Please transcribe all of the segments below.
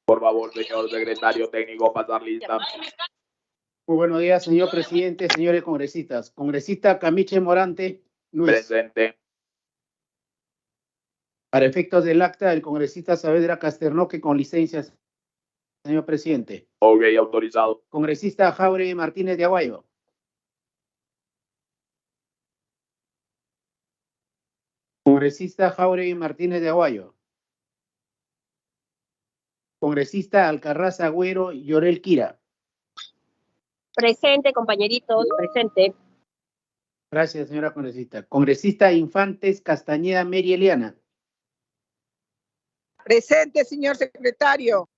Por favor, señor secretario técnico, pasar lista. Muy buenos días, señor presidente, señores congresistas. Congresista Camiche Morante Luis. Presente. Para efectos del acta, el congresista Saavedra Casternoque con licencias, señor presidente. Ok, autorizado. Congresista Jauregui Martínez de Aguayo. Congresista Jauregui Martínez de Aguayo. Congresista Alcarraz Agüero Llorel Quira. Presente, compañeritos, presente. Gracias, señora congresista. Congresista Infantes Castañeda Mary Eliana. Presente, señor secretario.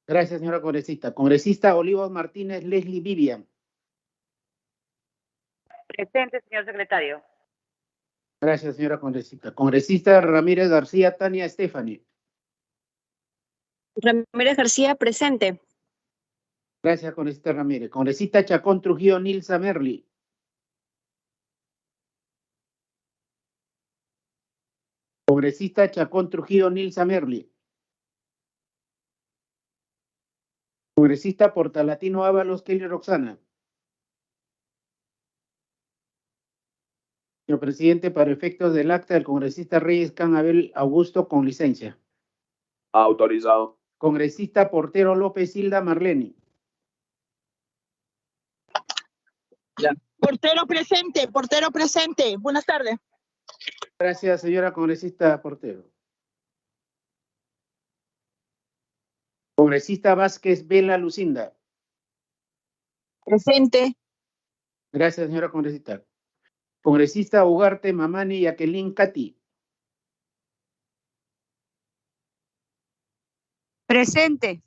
Gracias, señora congresista. Congresista Olivos Martínez Leslie Vivian. Presente, señor secretario. Gracias, señora congresista. Congresista Ramírez García Tania Stephanie. Ramírez García, presente. Gracias, congresista Ramírez. Congresista Chacón Trujillo Nilsa Merli. Congresista Chacón Trujillo Nilsa Merli. Congresista Portalatino Ábalos Kelly Roxana. Señor presidente, para efectos del acta, el congresista Reyes Can Abel Augusto con licencia. Autorizado. Congresista Portero López Hilda Marleni. Portero presente. Buenas tardes. Gracias, señora congresista Portero. Congresista Vázquez Vela Lucinda. Presente. Gracias, señora congresista. Congresista Ugarte Mamani Jacqueline Cati. Presente.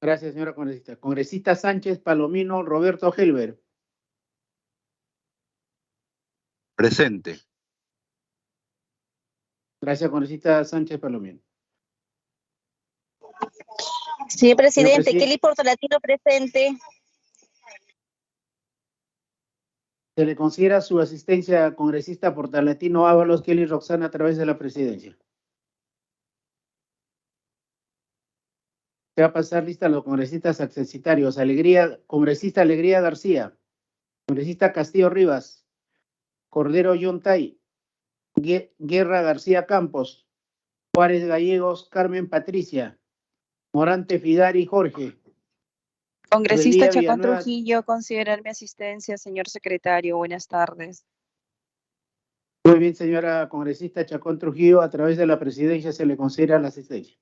Gracias, señora congresista. Congresista Sánchez Palomino Roberto Helber. Presente. Gracias, congresista Sánchez Palomino. Señor presidente, presidente. Kelly Portalatino, presente. Se le considera su asistencia a congresista Portalatino Ábalos Kelly Roxana a través de la presidencia. Se va a pasar lista a los congresistas accesitarios. Congresista Alegría García. Congresista Castillo Rivas. Cordero Yontay. Guerra García Campos. Juárez Gallegos Carmen Patricia. Morante Fidari Jorge. Congresista Revelía Chacón Villanueva. Trujillo, considerar mi asistencia, señor secretario. Buenas tardes. Muy bien, señora congresista Chacón Trujillo, a través de la presidencia se le considera la asistencia.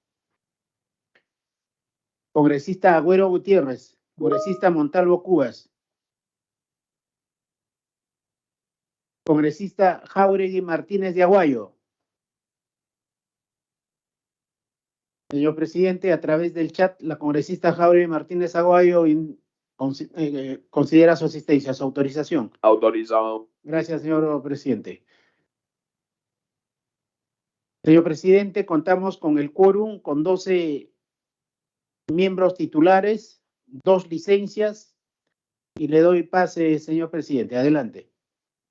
Congresista Agüero Gutiérrez. Congresista Montalvo Cubas. Congresista Jauregui Martínez de Aguayo. Señor presidente, a través del chat, la congresista Jauregui Martínez Aguayo considera su asistencia, su autorización. Autorizado. Gracias, señor presidente. Señor presidente, contamos con el quórum, con 12 miembros titulares, 2 licencias, y le doy pase, señor presidente. Adelante.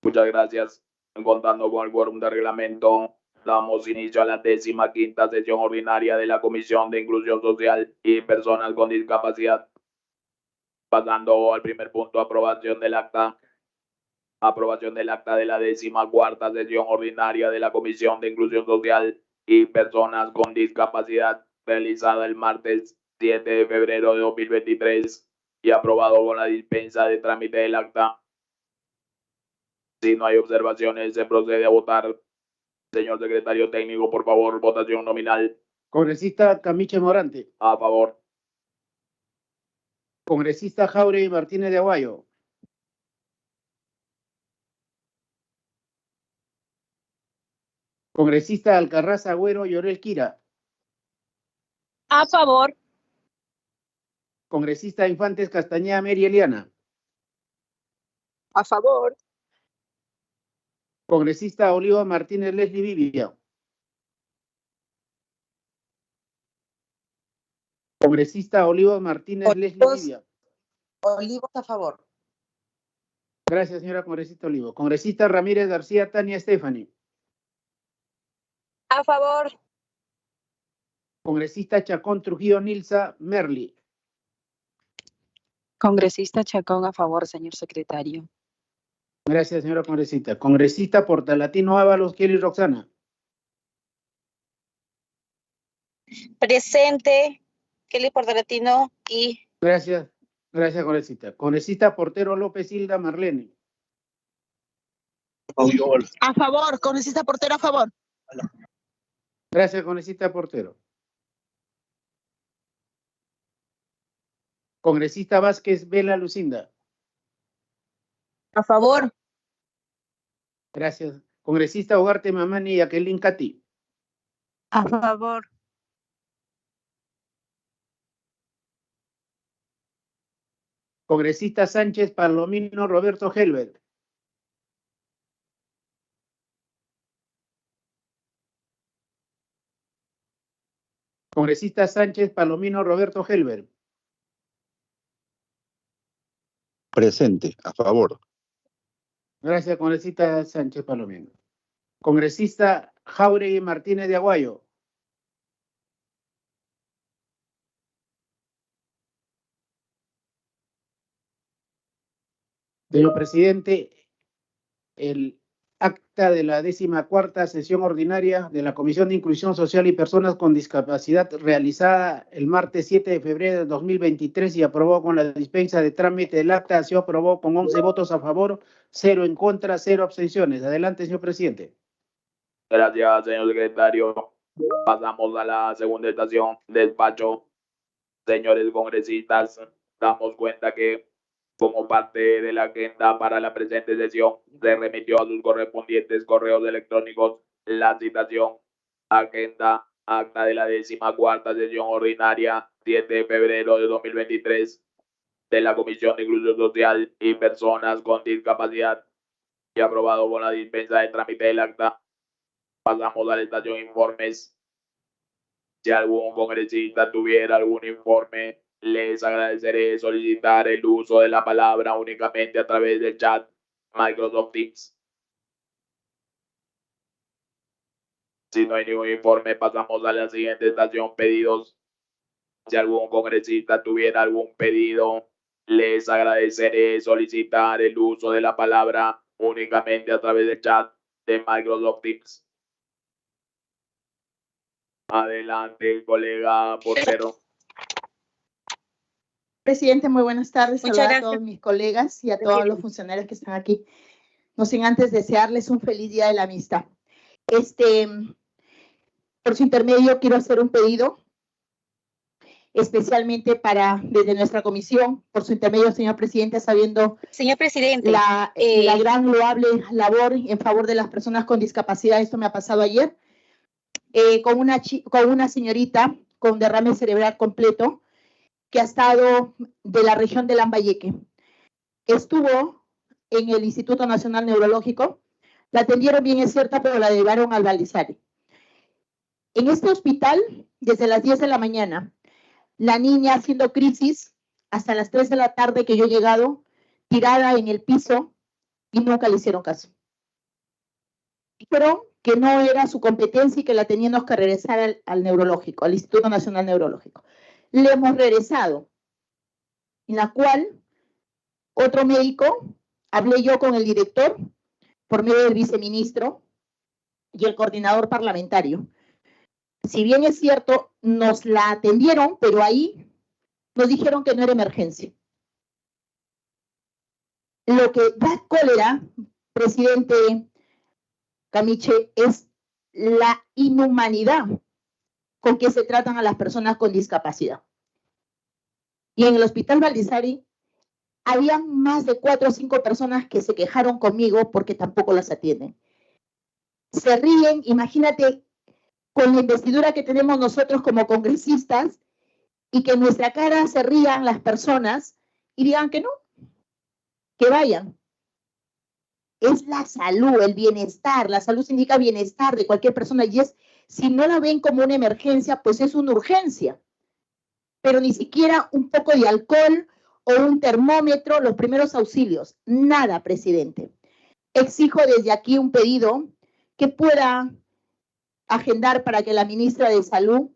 Muchas gracias. Contando con el quórum de reglamento, damos inicio a la 15ª sesión ordinaria de la Comisión de Inclusión Social y Personas con Discapacidad. Pasando al primer punto, aprobación del acta. Aprobación del acta de la 14ª sesión ordinaria de la Comisión de Inclusión Social y Personas con Discapacidad, realizada el martes 7 de febrero de 2023 y aprobado con la dispensa de trámite del acta. Si no hay observaciones, se procede a votar. Señor secretario técnico, por favor, votación nominal. Congresista Camiche Morante. A favor. Congresista Jauregui Martínez de Aguayo. Congresista Alcarraz Agüero Llorel Quira. A favor. Congresista Infantes Castañeda Mary Eliana. A favor. Congresista Oliva Martínez Leslie Vivia. Congresista Oliva Martínez Leslie Vivia. Olivos a favor. Gracias, señora congresista Olivo. Congresista Ramírez García Tania Stephanie. A favor. Congresista Chacón Trujillo Nilsa Merli. Congresista Chacón, a favor, señor secretario. Gracias, señora congresista. Congresista Portalatino Ábalos Kelly Roxana. Presente. Kelly Portalatino y Gracias. Gracias, congresista. Congresista Portero López Hilda Marlene. A favor, congresista Portero, a favor. Gracias, congresista Portero. Congresista Vázquez Vela Lucinda. a favor. Gracias. Congresista Ugarte Mamani Jacqueline Cati. A favor. Congresista Sánchez Palomino Roberto Helbert. Congresista Sánchez Palomino Roberto Helbert. Presente. A favor. Gracias, congresista Sánchez Palomino. Congresista Jauregui Martínez de Aguayo. Señor presidente, el acta de la 14ª sesión ordinaria de la Comisión de Inclusión Social y Personas con Discapacidad realizada el martes 7 de febrero de 2023 y aprobó con la dispensa de trámite del acta, se aprobó con 11 votos a favor, 0 en contra, 0 abstenciones. Adelante, señor presidente. Gracias, señor secretario. Pasamos a la segunda estación, despacho. Señores congresistas, damos cuenta que como parte de la agenda para la presente sesión, se remitió a sus correspondientes correos electrónicos la citación agenda acta de la 14ª sesión ordinaria 7 de febrero de 2023 de la Comisión de Inclusión Social y Personas con Discapacidad y aprobado con la dispensa de trámite del acta. Pasamos a la estación informes. Si algún congresista tuviera algún informe, les agradeceré solicitar el uso de la palabra únicamente a través del chat Microsoft Teams. Si no hay ningún informe, pasamos a la siguiente estación, pedidos. Si algún congresista tuviera algún pedido, les agradeceré solicitar el uso de la palabra únicamente a través del chat de Microsoft Teams. Adelante, colega portero. Presidente, muy buenas tardes. Muchas Saludar a gracias. todos mis colegas y a todos los funcionarios que están aquí. No sin antes desearles un feliz día de la amistad. Por su intermedio, quiero hacer un pedido, especialmente desde nuestra comisión, por su intermedio, señor presidente, sabiendo Señor presidente, la gran loable labor en favor de las personas con discapacidad. Esto me ha pasado ayer, con una señorita con derrame cerebral completo, que ha estado de la región de Lambayeque. Estuvo en el Instituto Nacional Neurológico, la atendieron bien, es cierto, pero la llevaron al Valdizari. En este hospital, desde las 10 de la mañana, la niña haciendo crisis hasta las 3 de la tarde que yo he llegado, tirada en el piso y nunca le hicieron caso. Pero que no era su competencia y que la teníamos que regresar al neurológico, al Instituto Nacional Neurológico. Le hemos regresado, en la cual otro médico, hablé yo con el director por medio del viceministro y el coordinador parlamentario. Si bien es cierto, nos la atendieron, pero ahí nos dijeron que no era emergencia. Lo que da cólera, presidente Camiche, es la inhumanidad con que se tratan a las personas con discapacidad. Y en el Hospital Valdizari había más de 4 o 5 personas que se quejaron conmigo porque tampoco las atienden. Se ríen, imagínate, con la investidura que tenemos nosotros como congresistas y que en nuestra cara se rían las personas y digan que no, que vayan. Es la salud, el bienestar. La salud significa bienestar de cualquier persona y si no la ven como una emergencia, pues es una urgencia. Pero ni siquiera un poco de alcohol o un termómetro, los primeros auxilios. Nada, presidente. Exijo desde aquí un pedido que pueda agendar para que la ministra de Salud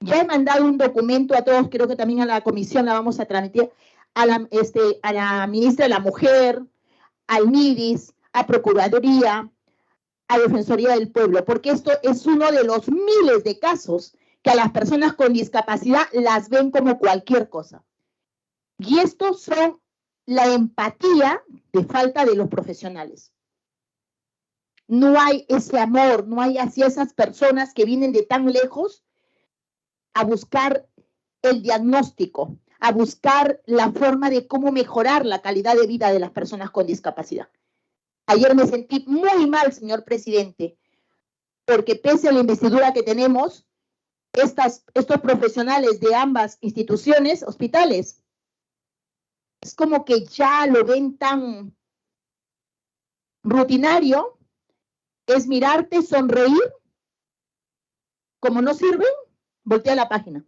Ya he mandado un documento a todos, creo que también a la comisión la vamos a transmitir, a la ministra de la Mujer, al MIDIS, a Procuraduría, a Defensoría del Pueblo, porque esto es uno de los miles de casos que a las personas con discapacidad las ven como cualquier cosa. Y estos son la empatía de falta de los profesionales. No hay ese amor, no hay hacia esas personas que vienen de tan lejos a buscar el diagnóstico, a buscar la forma de cómo mejorar la calidad de vida de las personas con discapacidad. Ayer me sentí muy mal, señor presidente, porque pese a la investidura que tenemos, estos profesionales de ambas instituciones, hospitales, es como que ya lo ven tan rutinario, es mirarte, sonreír, como no sirven, voltea la página.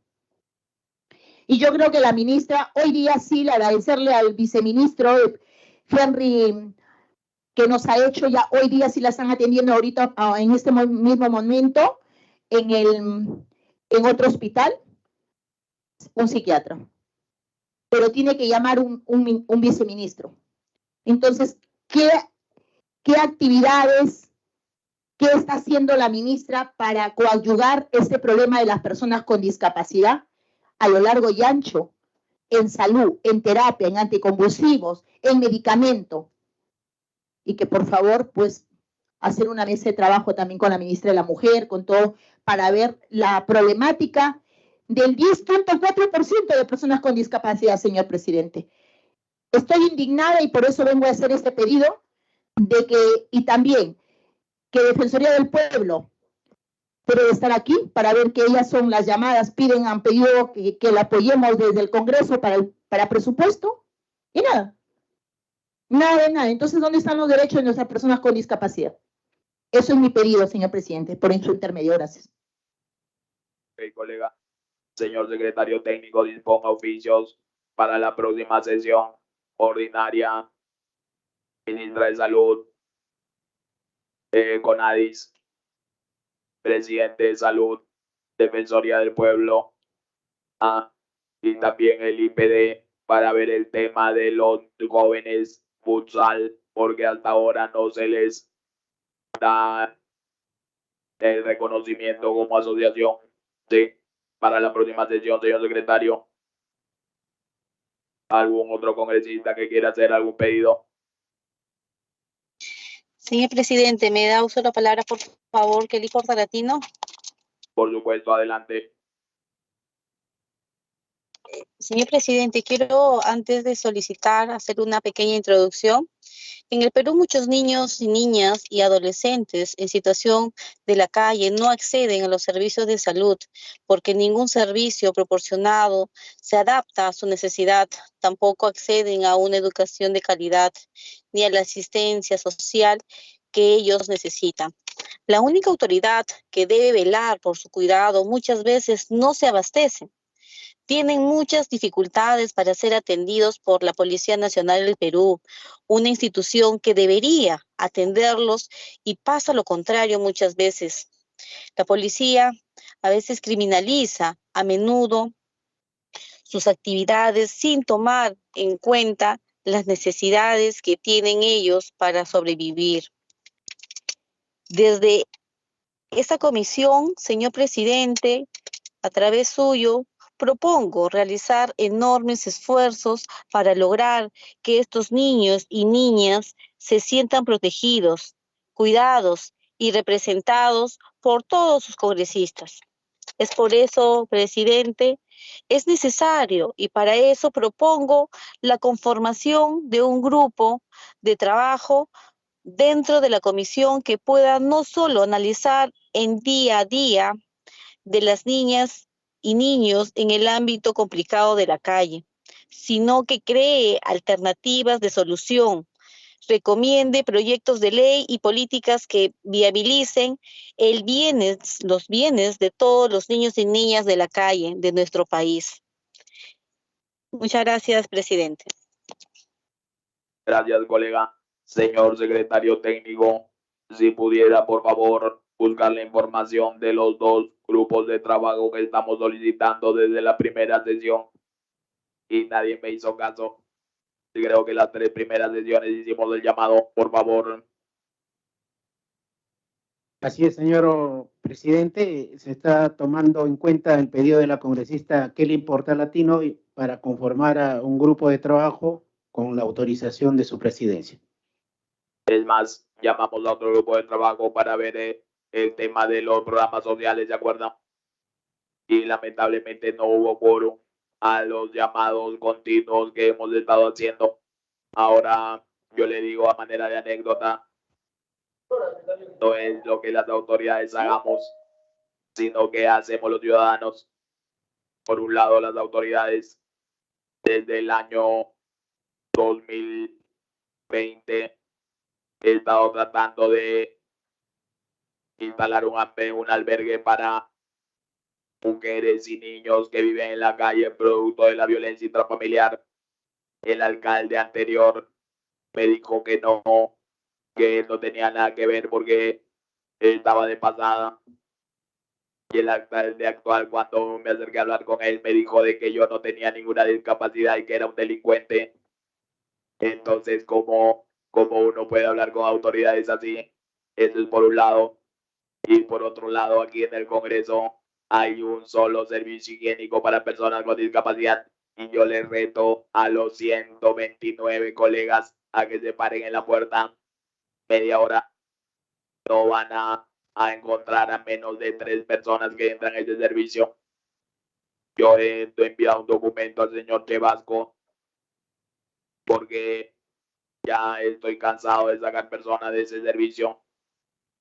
Y yo creo que la ministra, hoy día sí, le agradecerle al viceministro Henry, que nos ha hecho ya, hoy día sí la están atendiendo ahorita, en este mismo momento, en otro hospital, un psiquiatra. Pero tiene que llamar un viceministro. Entonces, ¿qué actividades, qué está haciendo la ministra para coadyuvar este problema de las personas con discapacidad a lo largo y ancho, en salud, en terapia, en anticonvulsivos, en medicamento? Y que por favor, pues, hacer una mesa de trabajo también con la ministra de la Mujer, con todo, para ver la problemática del 10.4% de personas con discapacidad, señor presidente. Estoy indignada y por eso vengo a hacer este pedido de que, y también, que Defensoría del Pueblo debe estar aquí para ver que ellas son las llamadas, han pedido que la apoyemos desde el Congreso para presupuesto, y nada. Nada de nada. Entonces, ¿dónde están los derechos de nuestras personas con discapacidad? Eso es mi pedido, señor presidente, por su intermedio. Gracias. Ok, colega. Señor secretario técnico, disponga oficios para la próxima sesión ordinaria. Ministra de Salud, CONADIS, Presidente de Salud, Defensoría del Pueblo, y también el IPD para ver el tema de los jóvenes futsal, porque hasta ahora no se les da el reconocimiento como asociación. Sí, para la próxima sesión, señor secretario. ¿Algún otro congresista que quiera hacer algún pedido? Señor presidente, ¿me da uso la palabra, por favor, Kelly Portalatino? Por supuesto, adelante. Señor presidente, quiero, antes de solicitar, hacer una pequeña introducción. En el Perú, muchos niños y niñas y adolescentes en situación de la calle no acceden a los servicios de salud porque ningún servicio proporcionado se adapta a su necesidad. Tampoco acceden a una educación de calidad ni a la asistencia social que ellos necesitan. La única autoridad que debe velar por su cuidado muchas veces no se abastece. Tienen muchas dificultades para ser atendidos por la Policía Nacional del Perú, una institución que debería atenderlos, y pasa lo contrario muchas veces. La policía a veces criminaliza a menudo sus actividades sin tomar en cuenta las necesidades que tienen ellos para sobrevivir. Desde esta comisión, señor presidente, a través suyo, propongo realizar enormes esfuerzos para lograr que estos niños y niñas se sientan protegidos, cuidados y representados por todos sus congresistas. Es por eso, presidente, es necesario, y para eso propongo la conformación de un grupo de trabajo dentro de la comisión que pueda no solo analizar en día a día de las niñas y niños en el ámbito complicado de la calle, sino que cree alternativas de solución, recomiende proyectos de ley y políticas que viabilicen los bienes de todos los niños y niñas de la calle de nuestro país. Muchas gracias, presidente. Gracias, colega. Señor secretario técnico, si pudiera, por favor, buscar la información de los dos grupos de trabajo que estamos solicitando desde la primera sesión y nadie me hizo caso. Creo que las 3 primeras sesiones hicimos el llamado, por favor. Así es, señor presidente, se está tomando en cuenta el pedido de la congresista Kelly Porta-Latino para conformar a un grupo de trabajo con la autorización de su presidencia. Es más, llamamos a otro grupo de trabajo para ver el tema de los programas sociales, ¿de acuerdo? Y lamentablemente no hubo quórum a los llamados continuos que hemos estado haciendo. Ahora yo le digo a manera de anécdota, no es lo que las autoridades hagamos, sino que hacemos los ciudadanos. Por un lado, las autoridades desde el año 2020 he estado tratando de instalar un albergue para mujeres y niños que viven en la calle producto de la violencia intrafamiliar. El alcalde anterior me dijo que no tenía nada que ver porque estaba de pasada. Y el alcalde actual, cuando me acerqué a hablar con él, me dijo de que yo no tenía ninguna discapacidad y que era un delincuente. Entonces, ¿cómo uno puede hablar con autoridades así? Eso es por un lado. Y por otro lado, aquí en el Congreso hay un solo servicio higiénico para personas con discapacidad y yo les reto a los 129 colegas a que se paren en la puerta media hora. No van a encontrar a menos de 3 personas que entran a ese servicio. Yo he enviado un documento al señor Chevasco porque ya estoy cansado de sacar personas de ese servicio.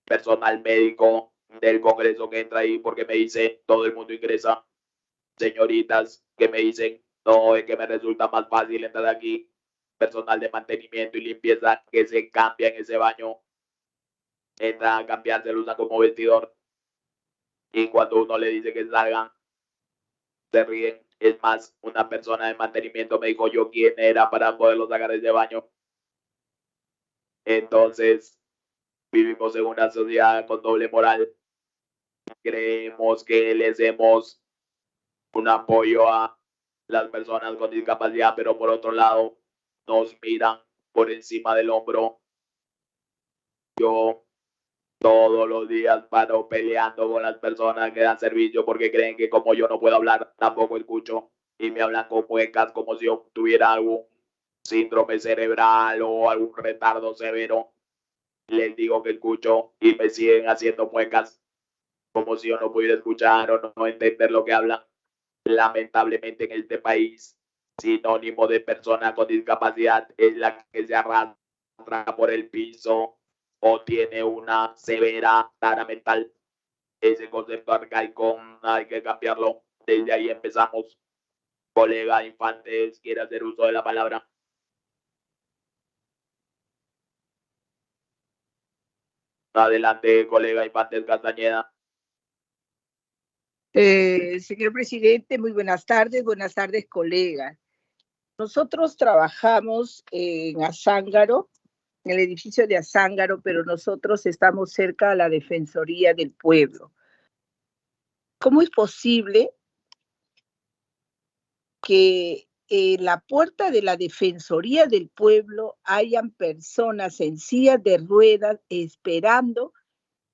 Personal médico del Congreso que entra ahí porque me dice todo el mundo ingresa. Señoritas que me dicen, no, es que me resulta más fácil entrar aquí. Personal de mantenimiento y limpieza que se cambia en ese baño. Entra a cambiarse, lo usa como vestidor. Y cuando uno le dice que salgan, se ríen. Es más, una persona de mantenimiento me dijo yo quién era para poderlo sacar de ese baño. Entonces, vivimos en una sociedad con doble moral. Creemos que les demos un apoyo a las personas con discapacidad, pero por otro lado nos miran por encima del hombro. Yo todos los días paro peleando con las personas que dan servicio porque creen que como yo no puedo hablar, tampoco escucho y me hablan con muecas como si yo tuviera algún síndrome cerebral o algún retardo severo. Les digo que escucho y me siguen haciendo muecas como si yo no pudiera escuchar o no entender lo que hablan. Lamentablemente en este país, sinónimo de persona con discapacidad es la que se arrastra por el piso o tiene una severa tara mental. Ese concepto arcaico hay que cambiarlo. Desde ahí empezamos. Colega Infantes, quiere hacer uso de la palabra. Adelante, colega Infantes Castañeda. Señor presidente, muy buenas tardes, colegas. Nosotros trabajamos en Azángaro, en el edificio de Azángaro, pero nosotros estamos cerca a la Defensoría del Pueblo. ¿Cómo es posible que en la puerta de la Defensoría del Pueblo hayan personas en sillas de ruedas esperando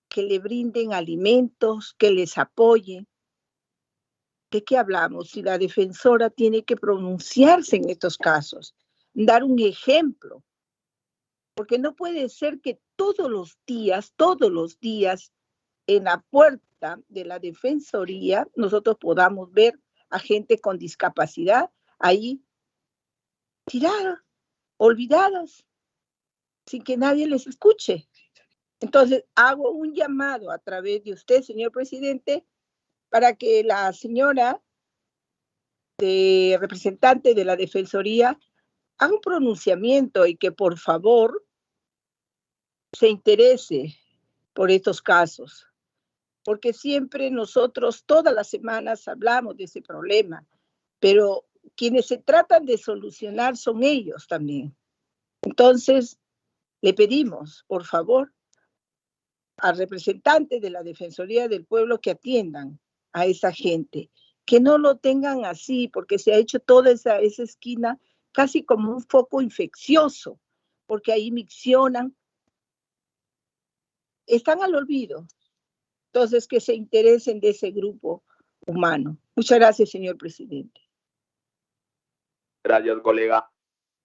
que le brinden alimentos, que les apoyen? ¿De qué hablamos? Si la defensora tiene que pronunciarse en estos casos, dar un ejemplo, porque no puede ser que todos los días, en la puerta de la defensoría, nosotros podamos ver a gente con discapacidad ahí tirada, olvidadas, sin que nadie les escuche. Entonces, hago un llamado a través de usted, señor presidente, para que la señora representante de la Defensoría haga un pronunciamiento y que por favor se interese por estos casos, porque siempre nosotros todas las semanas hablamos de ese problema, pero quienes se tratan de solucionar son ellos también. Entonces, le pedimos, por favor, al representante de la Defensoría del Pueblo que atiendan a esa gente, que no lo tengan así, porque se ha hecho toda esa esquina casi como un foco infeccioso, porque ahí miccionan, están al olvido. Entonces, que se interesen de ese grupo humano. Muchas gracias, señor presidente. Gracias, colega.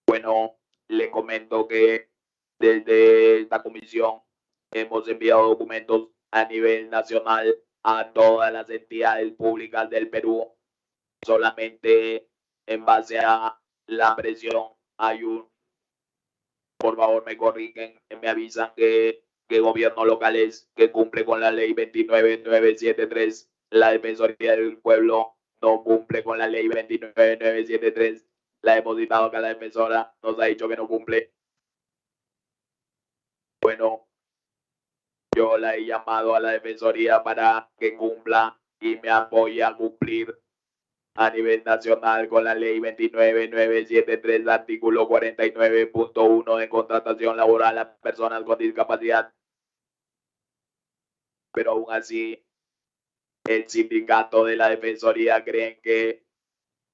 Bueno, le comento que desde esta comisión hemos enviado documentos a nivel nacional a todas las entidades públicas del Perú. Solamente en base a la presión hay por favor me corrigen, me avisan que gobiernos locales que cumple con la ley 29973, la Defensoría del Pueblo no cumple con la ley 29973. La hemos citado acá, la defensora nos ha dicho que no cumple. Bueno, yo la he llamado a la Defensoría para que cumpla y me apoye a cumplir a nivel nacional con la ley 29973, artículo 49.1 de contratación laboral a personas con discapacidad. Pero aún así, el sindicato de la Defensoría creen que,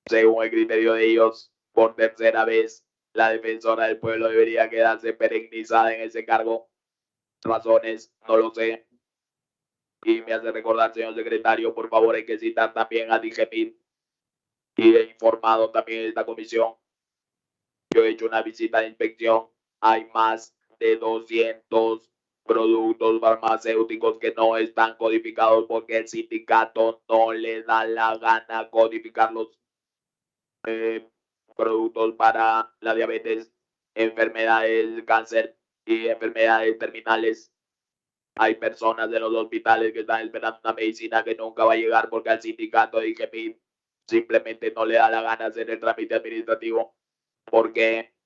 según el criterio de ellos, por tercera vez, la defensora del pueblo debería quedarse perennizada en ese cargo. Razones, no lo sé. Y me hace recordar, señor secretario, por favor, hay que citar también a DIGEMIT. Y he informado también de esta comisión. Yo he hecho una visita de inspección. Hay más de 200 productos farmacéuticos que no están codificados porque el sindicato no le da la gana codificarlos. Productos para la diabetes, enfermedades, cáncer y enfermedades terminales. Hay personas de los hospitales que están esperando una medicina que nunca va a llegar porque al sindicato de IGEMIT simplemente no le da la gana hacer el trámite administrativo. Porque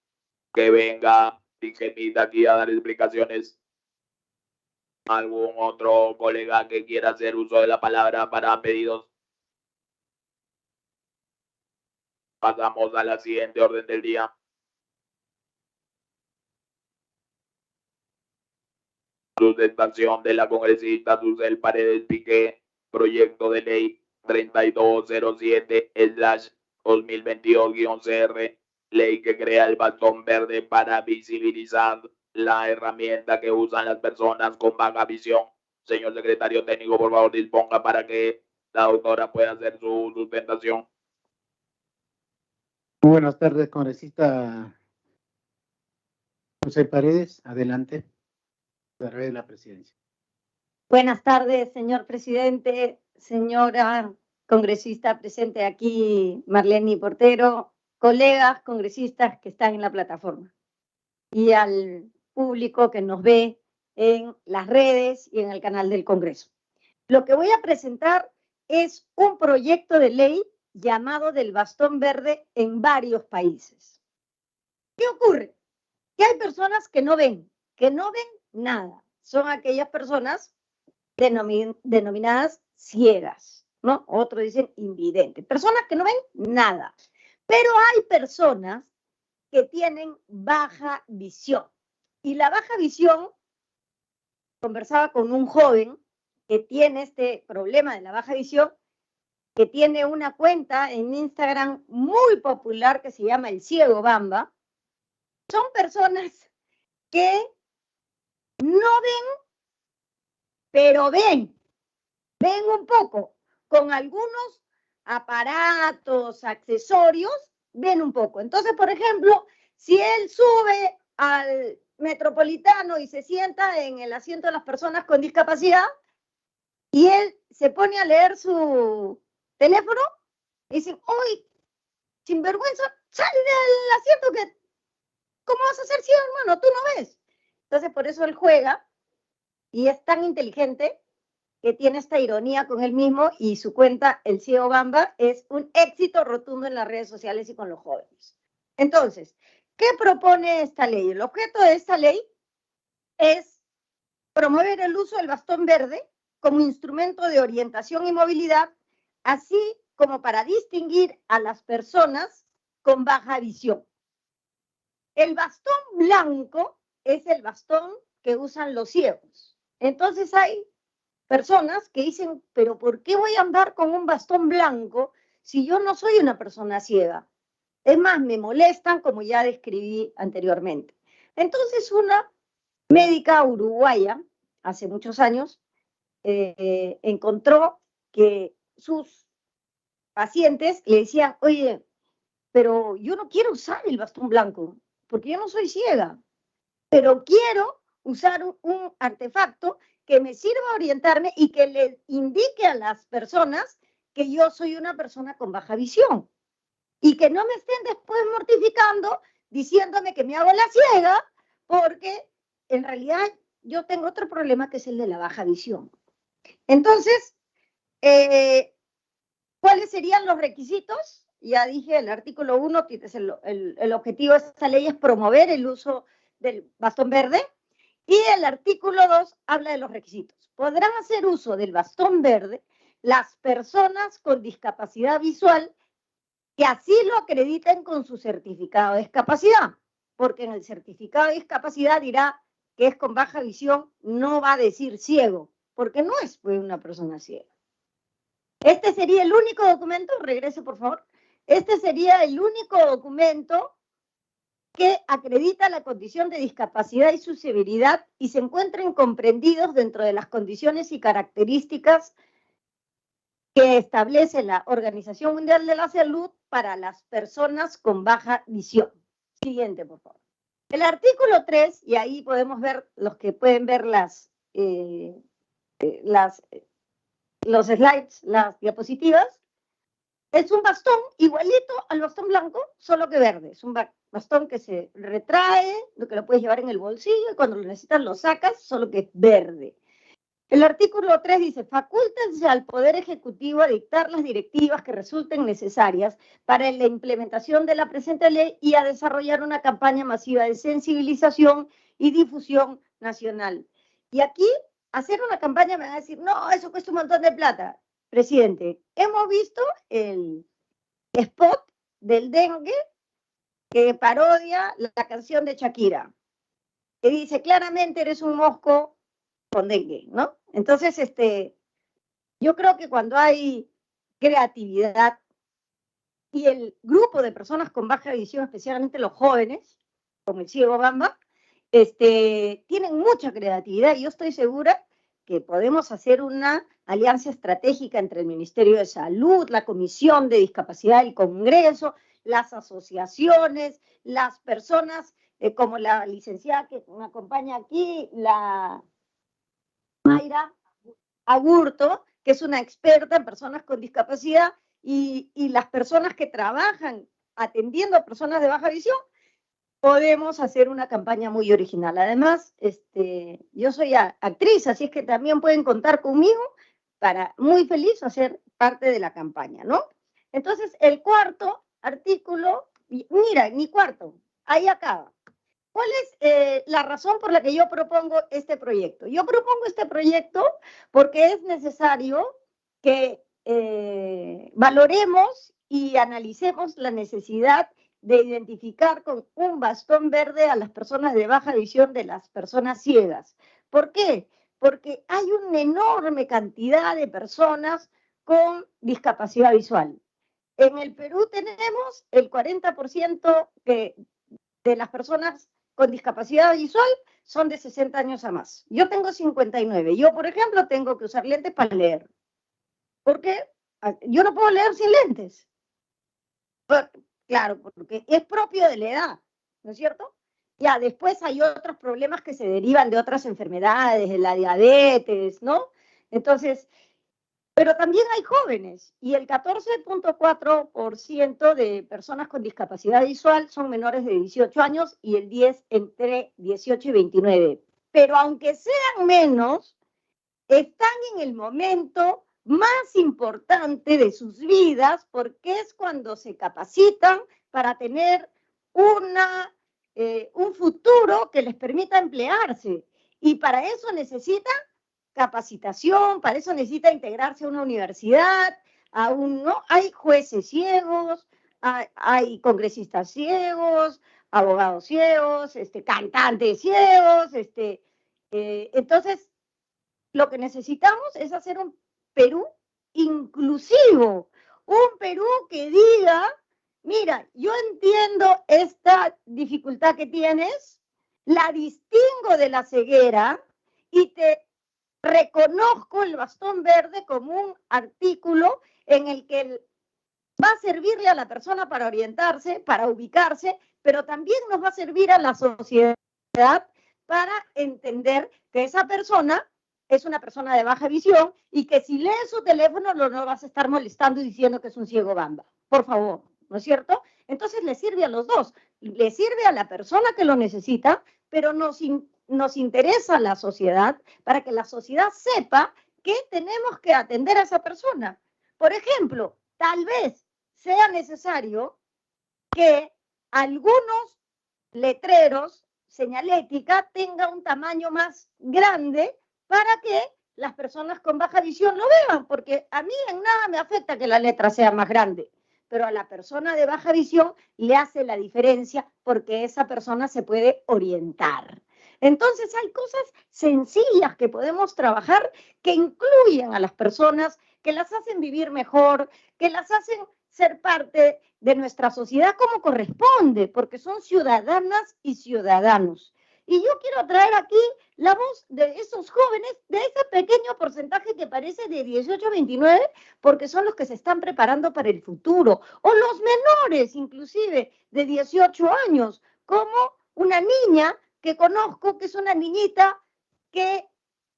que venga IGEMIT aquí a dar explicaciones. ¿Algún otro colega que quiera hacer uso de la palabra para pedidos? Pasamos a la siguiente orden del día. Sustentación de la congresista Susel Paredes Piqué, proyecto de ley 3207/2022-CR, ley que crea el bastón verde para visibilizar la herramienta que usan las personas con baja visión. Señor secretario técnico, por favor, disponga para que la doctora pueda hacer su sustentación. Muy buenas tardes, congresista José Paredes. Adelante. A través de la presidencia. Buenas tardes, señor presidente, señora congresista presente aquí, Marlene Portero, colegas congresistas que están en la plataforma y al público que nos ve en las redes y en el canal del Congreso. Lo que voy a presentar es un proyecto de ley llamado del bastón verde en varios países. ¿Qué ocurre? Que hay personas que no ven nada. Son aquellas personas denominadas ciegas, ¿no? Otros dicen invidentes. Personas que no ven nada. Pero hay personas que tienen baja visión. Y la baja visión, conversaba con un joven que tiene este problema de la baja visión, que tiene una cuenta en Instagram muy popular que se llama El Ciego Bamba. Son personas que no ven, pero ven un poco, con algunos aparatos, accesorios, ven un poco. Entonces, por ejemplo, si él sube al Metropolitano y se sienta en el asiento de las personas con discapacidad y él se pone a leer su teléfono, y dicen, uy, sinvergüenza, sal del asiento que, ¿cómo vas a ser ciego, hermano? Tú no ves. Entonces, por eso él juega y es tan inteligente que tiene esta ironía con él mismo y su cuenta, El Ciego Bamba, es un éxito rotundo en las redes sociales y con los jóvenes. Entonces, ¿qué propone esta ley? El objeto de esta ley es promover el uso del bastón verde como instrumento de orientación y movilidad, así como para distinguir a las personas con baja visión. El bastón blanco es el bastón que usan los ciegos. Entonces hay personas que dicen, pero ¿por qué voy a andar con un bastón blanco si yo no soy una persona ciega? Es más, me molestan, como ya describí anteriormente. Entonces, una médica uruguaya, hace muchos años, encontró que sus pacientes le decían, oye, pero yo no quiero usar el bastón blanco, porque yo no soy ciega, pero quiero usar un artefacto que me sirva a orientarme y que le indique a las personas que yo soy una persona con baja visión y que no me estén después mortificando diciéndome que me hago la ciega, porque en realidad yo tengo otro problema que es el de la baja visión. Entonces, ¿cuáles serían los requisitos? Ya dije, el artículo 1, el objetivo de esta ley es promover el uso del bastón verde, y el artículo 2 habla de los requisitos. Podrán hacer uso del bastón verde las personas con discapacidad visual que así lo acrediten con su certificado de discapacidad, porque en el certificado de discapacidad dirá que es con baja visión, no va a decir ciego, porque no es pues, una persona ciega. Este sería el único documento, regrese por favor, este sería el único documento que acredita la condición de discapacidad y su severidad y se encuentren comprendidos dentro de las condiciones y características que establece la Organización Mundial de la Salud para las personas con baja visión. Siguiente, por favor. El artículo 3, y ahí podemos ver, los que pueden ver los slides, las diapositivas, es un bastón igualito al bastón blanco, solo que verde. Es un bastón que se retrae, lo que lo puedes llevar en el bolsillo y cuando lo necesitas lo sacas, solo que es verde. El artículo 3 dice, facúltense al Poder Ejecutivo a dictar las directivas que resulten necesarias para la implementación de la presente ley y a desarrollar una campaña masiva de sensibilización y difusión nacional. Y aquí, hacer una campaña me va a decir, no, eso cuesta un montón de plata. Presidente, hemos visto el spot del dengue que parodia la canción de Shakira, que dice, claramente eres un mosco con dengue, ¿no? Entonces, yo creo que cuando hay creatividad y el grupo de personas con baja visión, especialmente los jóvenes, como el ciego Bamba, tienen mucha creatividad y yo estoy segura que podemos hacer una alianza estratégica entre el Ministerio de Salud, la Comisión de Discapacidad del Congreso, las asociaciones, las personas como la licenciada que me acompaña aquí, la Mayra Aburto, que es una experta en personas con discapacidad, y las personas que trabajan atendiendo a personas de baja visión, podemos hacer una campaña muy original. Además, yo soy actriz, así es que también pueden contar conmigo para muy feliz hacer parte de la campaña, ¿no? Entonces, el cuarto artículo, mira, mi cuarto, ahí acaba. ¿Cuál es la razón por la que yo propongo este proyecto? Yo propongo este proyecto porque es necesario que valoremos y analicemos la necesidad de identificar con un bastón verde a las personas de baja visión de las personas ciegas. ¿Por qué? Porque hay una enorme cantidad de personas con discapacidad visual. En el Perú tenemos el 40% de las personas con discapacidad visual son de 60 años a más. Yo tengo 59. Yo, por ejemplo, tengo que usar lentes para leer. ¿Por qué? Yo no puedo leer sin lentes. Claro, porque es propio de la edad, ¿no es cierto? Ya, después hay otros problemas que se derivan de otras enfermedades, de la diabetes, ¿no? Entonces, pero también hay jóvenes y el 14.4% de personas con discapacidad visual son menores de 18 años y el 10 entre 18 y 29. Pero aunque sean menos, están en el momento más importante de sus vidas porque es cuando se capacitan para tener un futuro que les permita emplearse. Y para eso necesitan capacitación, para eso necesita integrarse a una universidad, ¿no? Hay jueces ciegos, hay congresistas ciegos, abogados ciegos, cantantes ciegos, entonces lo que necesitamos es hacer un Perú inclusivo, un Perú que diga, mira, yo entiendo esta dificultad que tienes, la distingo de la ceguera y te reconozco el bastón verde como un artículo en el que va a servirle a la persona para orientarse, para ubicarse, pero también nos va a servir a la sociedad para entender que esa persona es una persona de baja visión y que si lee su teléfono no vas a estar molestando y diciendo que es un ciego bamba. Por favor, ¿no es cierto? Entonces le sirve a los dos. Le sirve a la persona que lo necesita, pero nos interesa a la sociedad para que la sociedad sepa que tenemos que atender a esa persona. Por ejemplo, tal vez sea necesario que algunos letreros, señalética, tenga un tamaño más grande para que las personas con baja visión lo vean, porque a mí en nada me afecta que la letra sea más grande, pero a la persona de baja visión le hace la diferencia porque esa persona se puede orientar. Entonces hay cosas sencillas que podemos trabajar que incluyen a las personas, que las hacen vivir mejor, que las hacen ser parte de nuestra sociedad como corresponde, porque son ciudadanas y ciudadanos. Y yo quiero traer aquí la voz de esos jóvenes, de ese pequeño porcentaje que parece de 18 a 29, porque son los que se están preparando para el futuro, o los menores inclusive de 18 años, como una niña que conozco, que es una niñita que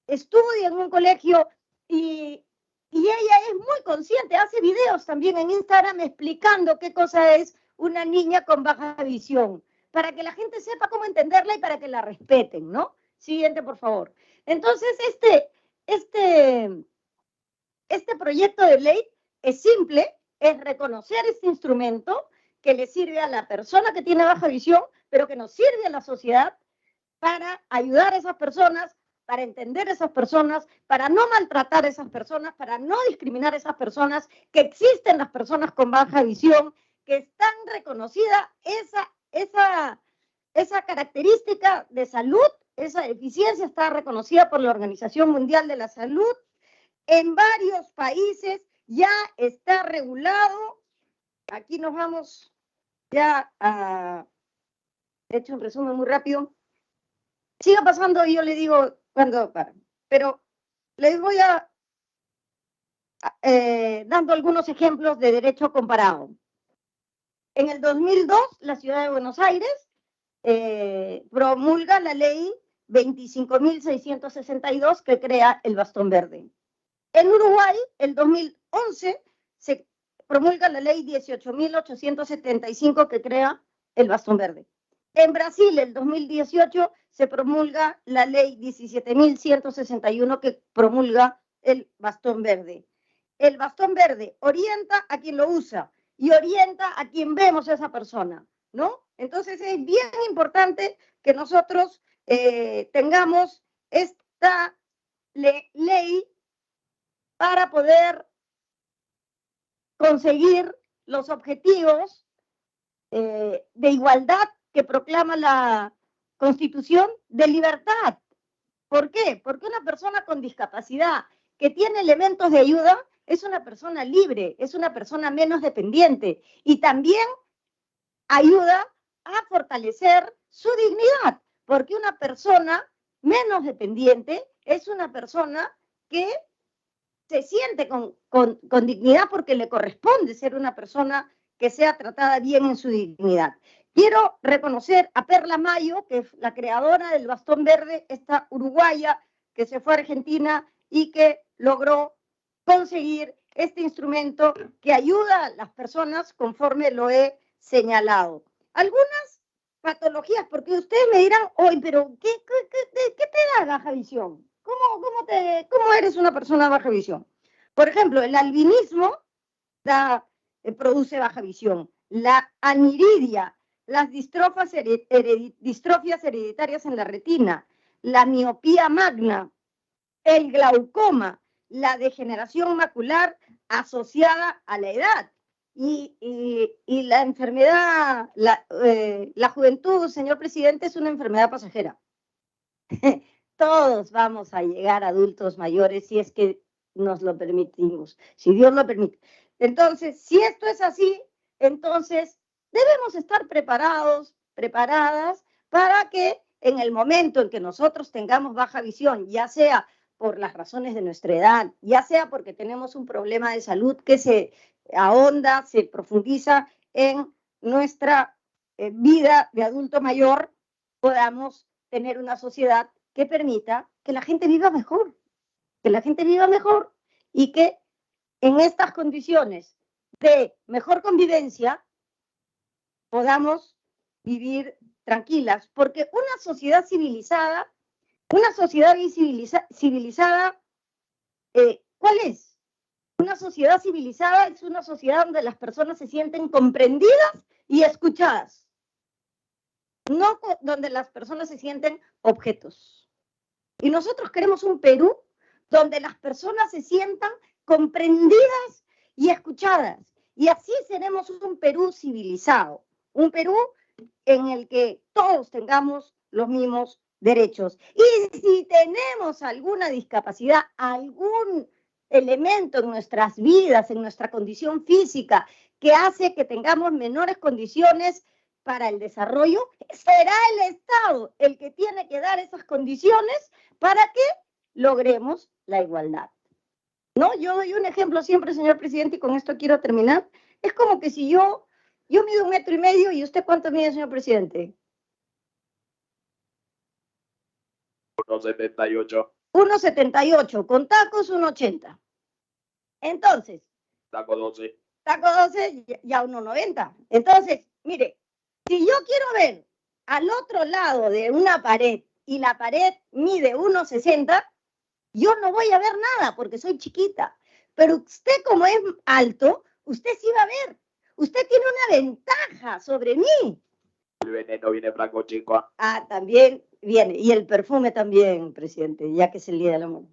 estudia en un colegio y ella es muy consciente, hace videos también en Instagram explicando qué cosa es una niña con baja visión, para que la gente sepa cómo entenderla y para que la respeten, ¿no? Siguiente, por favor. Entonces, este proyecto de ley es simple, es reconocer este instrumento que le sirve a la persona que tiene baja visión, pero que nos sirve a la sociedad para ayudar a esas personas, para entender a esas personas, para no maltratar a esas personas, para no discriminar a esas personas, que existen las personas con baja visión, que están reconocida esa característica de salud, esa deficiencia está reconocida por la Organización Mundial de la Salud. En varios países ya está regulado. Aquí nos vamos ya a... He hecho un resumen muy rápido. Siga pasando y yo le digo cuando para. Pero les voy dando algunos ejemplos de derecho comparado. En el 2002, la ciudad de Buenos Aires promulga la ley 25.662 que crea el bastón verde. En Uruguay, el 2011, se promulga la ley 18.875 que crea el bastón verde. En Brasil, el 2018, se promulga la ley 17.161 que promulga el bastón verde. El bastón verde orienta a quien lo usa y orienta a quien vemos a esa persona, ¿no? Entonces es bien importante que nosotros tengamos esta ley para poder conseguir los objetivos de igualdad que proclama la Constitución, de libertad. ¿Por qué? Porque una persona con discapacidad que tiene elementos de ayuda es una persona libre, es una persona menos dependiente y también ayuda a fortalecer su dignidad, porque una persona menos dependiente es una persona que se siente con dignidad porque le corresponde ser una persona que sea tratada bien en su dignidad. Quiero reconocer a Perla Mayo, que es la creadora del bastón verde, esta uruguaya que se fue a Argentina y que logró conseguir este instrumento que ayuda a las personas conforme lo he señalado. Algunas patologías, porque ustedes me dirán, oye, pero ¿qué te da baja visión? ¿Cómo eres una persona de baja visión? Por ejemplo, el albinismo produce baja visión. La aniridia, las distrofias hereditarias en la retina, la miopía magna, el glaucoma, la degeneración macular asociada a la edad y la enfermedad, la juventud, señor presidente, es una enfermedad pasajera. todos vamos a llegar adultos mayores si es que nos lo permitimos, si Dios lo permite. Entonces, si esto es así, entonces debemos estar preparados, preparadas para que en el momento en que nosotros tengamos baja visión, ya sea por las razones de nuestra edad, ya sea porque tenemos un problema de salud que se ahonda, se profundiza en nuestra vida de adulto mayor, podamos tener una sociedad que permita que la gente viva mejor, y que en estas condiciones de mejor convivencia podamos vivir tranquilas, porque una sociedad civilizada, ¿cuál es? Una sociedad civilizada es una sociedad donde las personas se sienten comprendidas y escuchadas, no donde las personas se sienten objetos. Y nosotros queremos un Perú donde las personas se sientan comprendidas y escuchadas. Y así seremos un Perú civilizado, un Perú en el que todos tengamos los mismos derechos. Y si tenemos alguna discapacidad, algún elemento en nuestras vidas, en nuestra condición física, que hace que tengamos menores condiciones para el desarrollo, será el Estado el que tiene que dar esas condiciones para que logremos la igualdad. ¿No? Yo doy un ejemplo siempre, señor presidente, y con esto quiero terminar. Es como que si yo mido 1,5 metros, ¿y usted cuánto mide, señor presidente? 1,78. 1,78, con tacos 1,80. Entonces, Taco 12. taco 12, ya 1,90. Entonces, mire, si yo quiero ver al otro lado de una pared y la pared mide 1,60, yo no voy a ver nada porque soy chiquita. Pero usted, como es alto, usted sí va a ver. Usted tiene una ventaja sobre mí. El veneno viene flaco, chico. Ah, también viene. Y el perfume también, presidente, ya que es el Día del Amor.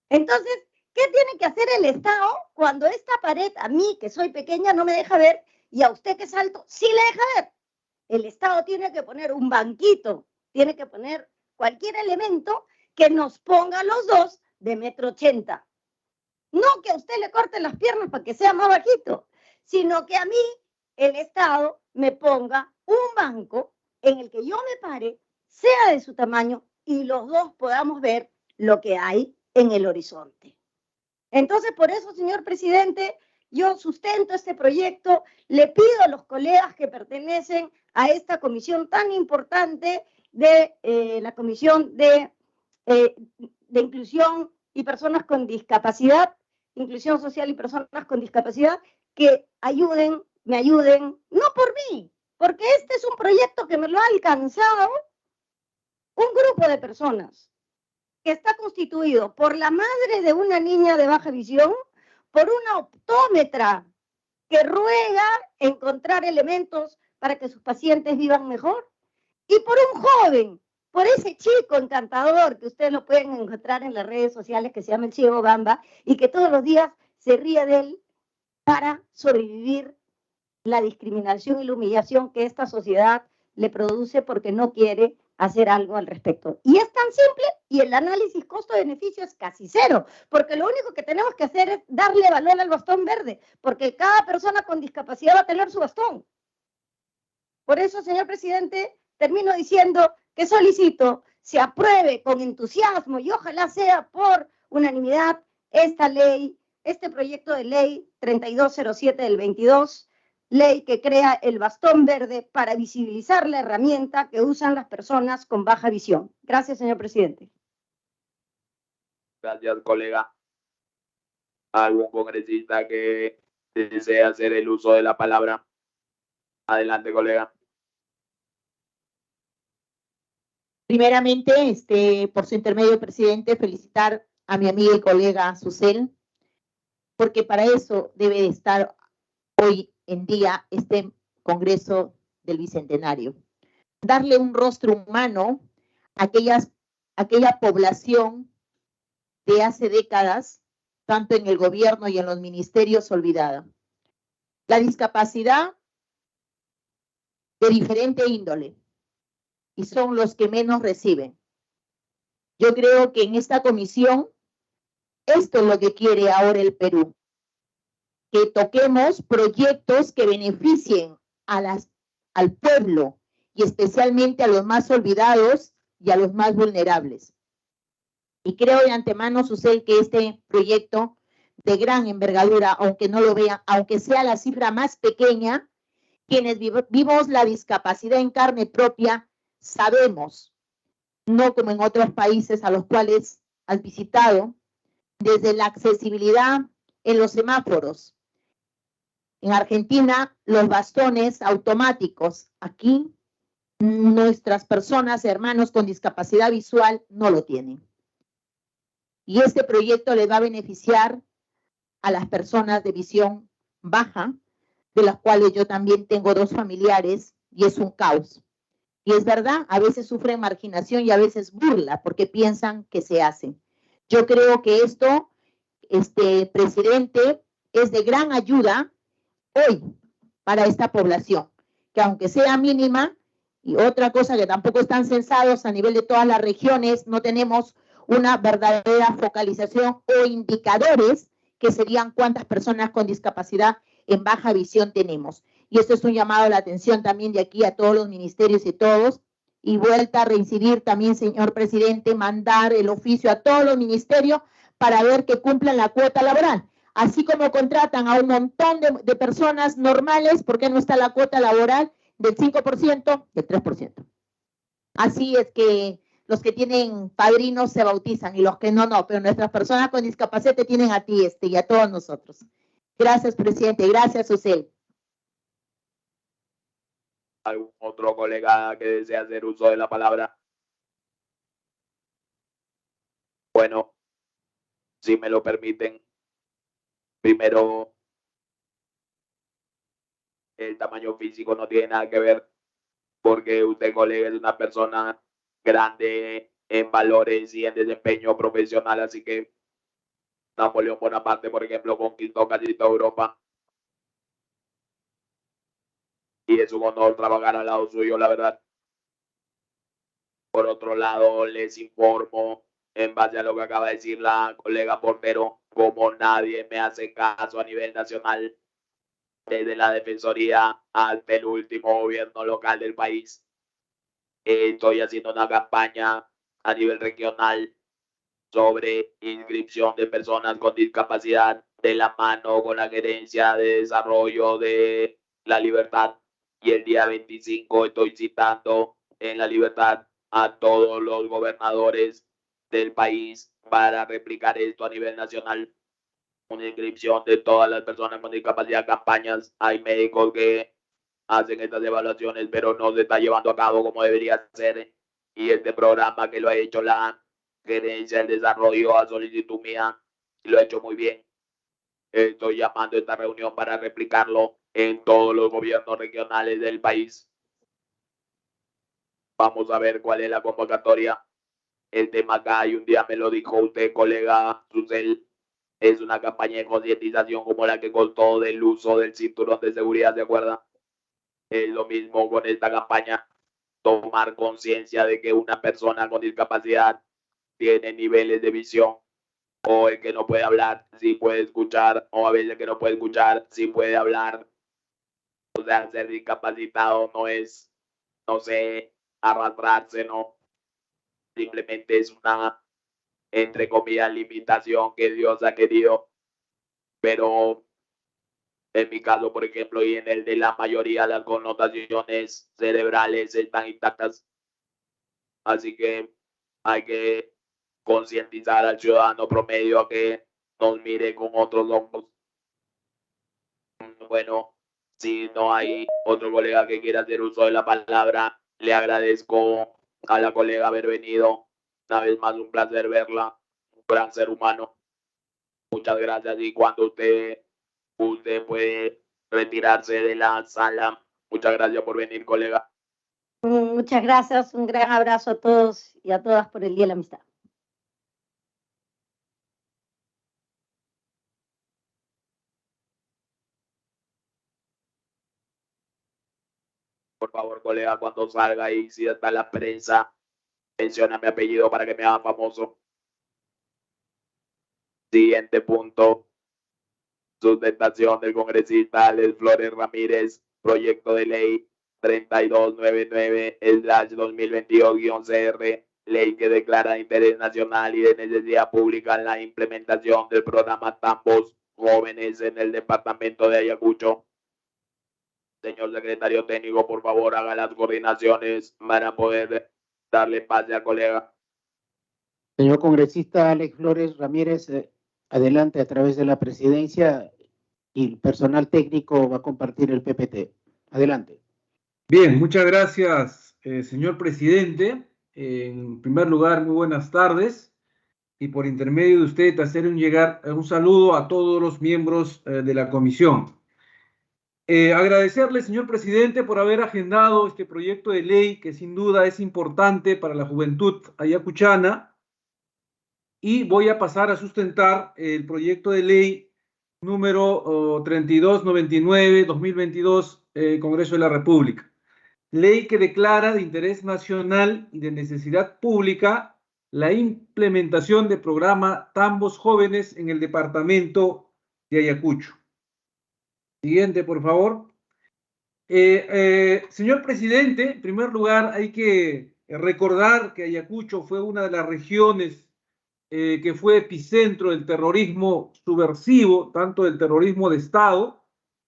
Entonces, ¿qué tiene que hacer el Estado cuando esta pared, a mí, que soy pequeña, no me deja ver, y a usted, que es alto, sí le deja ver? El Estado tiene que poner un banquito, tiene que poner cualquier elemento que nos ponga los dos de 1,80 m. No que a usted le corten las piernas para que sea más bajito, sino que a mí el Estado me ponga un banco en el que yo me pare, sea de su tamaño, y los dos podamos ver lo que hay en el horizonte. Entonces, por eso, señor presidente, yo sustento este proyecto, le pido a los colegas que pertenecen a esta comisión tan importante de la Comisión de Inclusión y Personas con Discapacidad, Inclusión Social y Personas con Discapacidad, que me ayuden, no por mí, porque este es un proyecto que me lo ha alcanzado un grupo de personas que está constituido por la madre de una niña de baja visión, por una optómetra que ruega encontrar elementos para que sus pacientes vivan mejor, y por un joven, por ese chico encantador que ustedes lo pueden encontrar en las redes sociales, que se llama el Ciego Bamba, y que todos los días se ríe de él para sobrevivir la discriminación y la humillación que esta sociedad le produce porque no quiere hacer algo al respecto. Y es tan simple, y el análisis costo-beneficio es casi cero, porque lo único que tenemos que hacer es darle valor al bastón verde, porque cada persona con discapacidad va a tener su bastón. Por eso, señor presidente, termino diciendo que solicito se apruebe con entusiasmo, y ojalá sea por unanimidad, esta ley, este proyecto de ley 3207 del 22, ley que crea el bastón verde para visibilizar la herramienta que usan las personas con baja visión. Gracias, señor presidente. Gracias, colega. ¿Algún congresista que desee hacer el uso de la palabra? Adelante, colega. Primeramente, por su intermedio, presidente, felicitar a mi amiga y colega Susel, porque para eso debe de estar hoy en día este Congreso del Bicentenario. Darle un rostro humano a aquella población de hace décadas, tanto en el gobierno y en los ministerios, olvidada. La discapacidad de diferente índole, y son los que menos reciben. Yo creo que en esta comisión esto es lo que quiere ahora el Perú, que toquemos proyectos que beneficien al pueblo y especialmente a los más olvidados y a los más vulnerables. Y creo de antemano, Susel, que este proyecto de gran envergadura, aunque no lo vean, aunque sea la cifra más pequeña, quienes vivimos la discapacidad en carne propia, sabemos, no como en otros países a los cuales has visitado, desde la accesibilidad en los semáforos. En Argentina, los bastones automáticos. Aquí, nuestras personas, hermanos con discapacidad visual, no lo tienen. Y este proyecto le va a beneficiar a las personas de visión baja, de las cuales yo también tengo 2 familiares, y es un caos. Y es verdad, a veces sufren marginación y a veces burla, porque piensan que se hacen. Yo creo que esto, presidente, es de gran ayuda hoy para esta población, que aunque sea mínima, y otra cosa que tampoco están censados a nivel de todas las regiones, no tenemos una verdadera focalización o indicadores que serían cuántas personas con discapacidad en baja visión tenemos. Y esto es un llamado a la atención también de aquí a todos los ministerios y todos. Y vuelta a reincidir también, señor presidente, mandar el oficio a todos los ministerios para ver que cumplan la cuota laboral. Así como contratan a un montón de personas normales, ¿por qué no está la cuota laboral del 5%, del 3%? Así es que los que tienen padrinos se bautizan y los que no, no, pero nuestras personas con discapacidad te tienen a ti y a todos nosotros. Gracias, presidente. Gracias, Susel. ¿Algún otro colega que desea hacer uso de la palabra? Bueno, si me lo permiten, primero, el tamaño físico no tiene nada que ver, porque usted, colega, es una persona grande en valores y en desempeño profesional, así que Napoleón Bonaparte, por ejemplo, conquistó casi toda Europa. Y es un honor trabajar al lado suyo, la verdad. Por otro lado, les informo, en base a lo que acaba de decir la colega Portero, como nadie me hace caso a nivel nacional, desde la Defensoría hasta el último gobierno local del país, estoy haciendo una campaña a nivel regional sobre inscripción de personas con discapacidad de la mano con la Gerencia de Desarrollo de la Libertad. Y el día 25 estoy citando en la Libertad a todos los gobernadores del país para replicar esto a nivel nacional. Una inscripción de todas las personas con discapacidad, campañas. Hay médicos que hacen estas evaluaciones, pero no se está llevando a cabo como debería ser. Y este programa que lo ha hecho la Gerencia del Desarrollo a solicitud mía, lo ha hecho muy bien. Estoy llamando a esta reunión para replicarlo en todos los gobiernos regionales del país. Vamos a ver cuál es la convocatoria. El tema acá, y un día me lo dijo usted, colega Susel, es una campaña de concientización como la que costó del uso del cinturón de seguridad, ¿de acuerdo? Es lo mismo con esta campaña, tomar conciencia de que una persona con discapacidad tiene niveles de visión, o el que no puede hablar, sí puede escuchar, o a veces el que no puede escuchar, sí puede hablar. O sea, ser discapacitado no es, no sé, arrastrarse, no. Simplemente es una, entre comillas, limitación que Dios ha querido. Pero en mi caso, por ejemplo, y en el de la mayoría, las connotaciones cerebrales están intactas. Así que hay que concientizar al ciudadano promedio a que nos mire con otros ojos. Bueno, si no hay otro colega que quiera hacer uso de la palabra, le agradezco a la colega haber venido. Una vez más, un placer verla, un gran ser humano. Muchas gracias, y cuando usted puede retirarse de la sala. Muchas gracias por venir, colega. Muchas gracias, un gran abrazo a todos y a todas por el Día de la Amistad. Por favor, colega, cuando salga y si está la prensa, Menciona mi apellido para que me haga famoso. Siguiente punto. Sustentación del congresista Alex Flores Ramírez. Proyecto de ley 3299/2022-CR. Ley que declara de interés nacional y de necesidad pública la implementación del programa Tambos Jóvenes en el departamento de Ayacucho. Señor secretario técnico, por favor, haga las coordinaciones para poder darle pase al colega. Señor congresista Alex Flores Ramírez, adelante a través de la presidencia y el personal técnico va a compartir el PPT. Adelante. Bien, muchas gracias, señor presidente. En primer lugar, muy buenas tardes. Y por intermedio de usted, hacer llegar un saludo a todos los miembros de la comisión. Agradecerle, señor presidente, por haber agendado este proyecto de ley que sin duda es importante para la juventud ayacuchana. Y voy a pasar a sustentar el proyecto de ley número 3299-2022, Congreso de la República. Ley que declara de interés nacional y de necesidad pública la implementación del programa Tambos Jóvenes en el departamento de Ayacucho. Siguiente, por favor. Señor presidente, en primer lugar hay que recordar que Ayacucho fue una de las regiones que fue epicentro del terrorismo subversivo, tanto del terrorismo de Estado,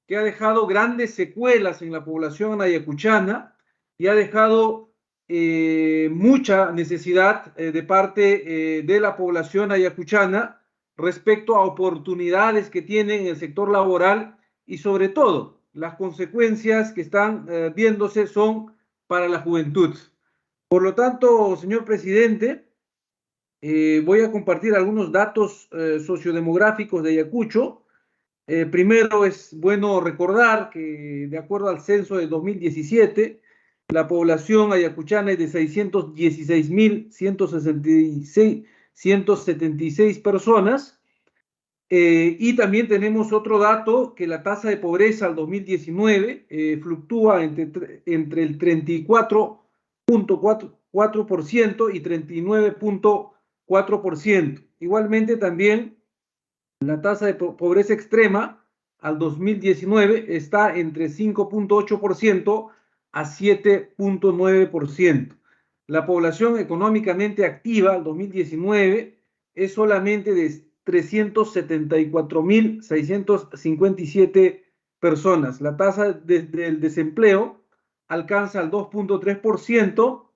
que ha dejado grandes secuelas en la población ayacuchana y ha dejado mucha necesidad de parte de la población ayacuchana respecto a oportunidades que tienen en el sector laboral y sobre todo las consecuencias que están viéndose son para la juventud. Por lo tanto, señor presidente, voy a compartir algunos datos sociodemográficos de Ayacucho. Primero es bueno recordar que de acuerdo al censo de 2017, la población ayacuchana es de 616.176 personas. Y también tenemos otro dato, que la tasa de pobreza al 2019 fluctúa entre el 34.4% y 39.4%. Igualmente también la tasa de pobreza extrema al 2019 está entre 5.8% a 7.9%. La población económicamente activa al 2019 es solamente de 374.657 personas. La tasa del desempleo alcanza el 2.3%.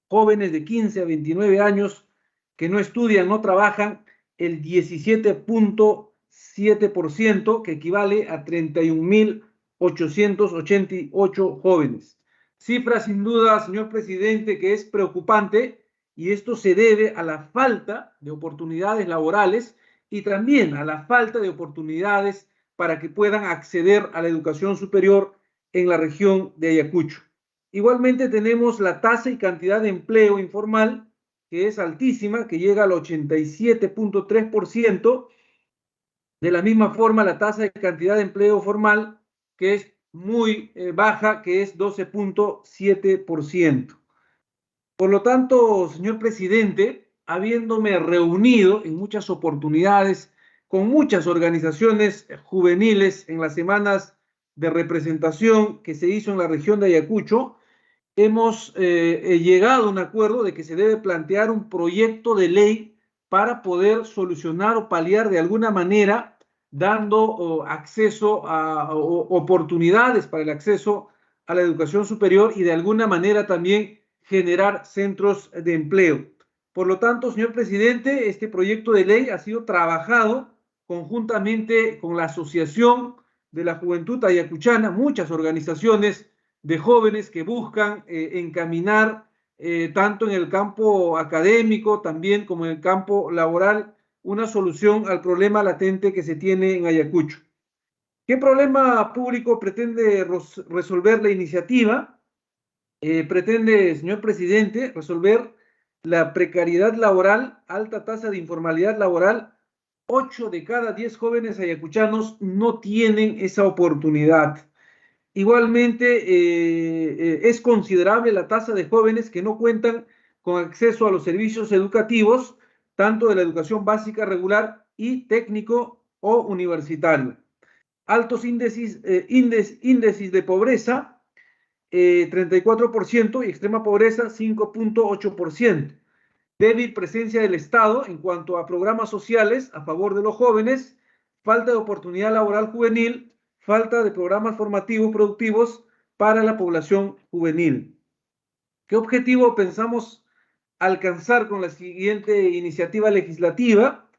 Jóvenes de 15 a 29 años que no estudian, no trabajan, el 17.7%, que equivale a 31.888 jóvenes. Cifra sin duda, señor presidente, que es preocupante, y esto se debe a la falta de oportunidades laborales y también a la falta de oportunidades para que puedan acceder a la educación superior en la región de Ayacucho. Igualmente tenemos la tasa y cantidad de empleo informal, que es altísima, que llega al 87.3%. De la misma forma, la tasa de cantidad de empleo formal, que es muy baja, que es 12.7%. Por lo tanto, señor presidente, habiéndome reunido en muchas oportunidades con muchas organizaciones juveniles en las semanas de representación que se hizo en la región de Ayacucho, hemos llegado a un acuerdo de que se debe plantear un proyecto de ley para poder solucionar o paliar de alguna manera, dando acceso a oportunidades para el acceso a la educación superior y de alguna manera también generar centros de empleo. Por lo tanto, señor presidente, este proyecto de ley ha sido trabajado conjuntamente con la Asociación de la Juventud Ayacuchana, muchas organizaciones de jóvenes que buscan encaminar tanto en el campo académico también como en el campo laboral una solución al problema latente que se tiene en Ayacucho. ¿Qué problema público pretende resolver la iniciativa? Pretende, señor presidente, resolver la precariedad laboral, alta tasa de informalidad laboral. 8 de cada 10 jóvenes ayacuchanos no tienen esa oportunidad. Igualmente, es considerable la tasa de jóvenes que no cuentan con acceso a los servicios educativos, tanto de la educación básica regular y técnico o universitario. Altos índices de pobreza, 34%, y extrema pobreza, 5.8%. Débil presencia del Estado en cuanto a programas sociales a favor de los jóvenes, falta de oportunidad laboral juvenil, falta de programas formativos productivos para la población juvenil. ¿Qué objetivo pensamos alcanzar con la siguiente iniciativa legislativa?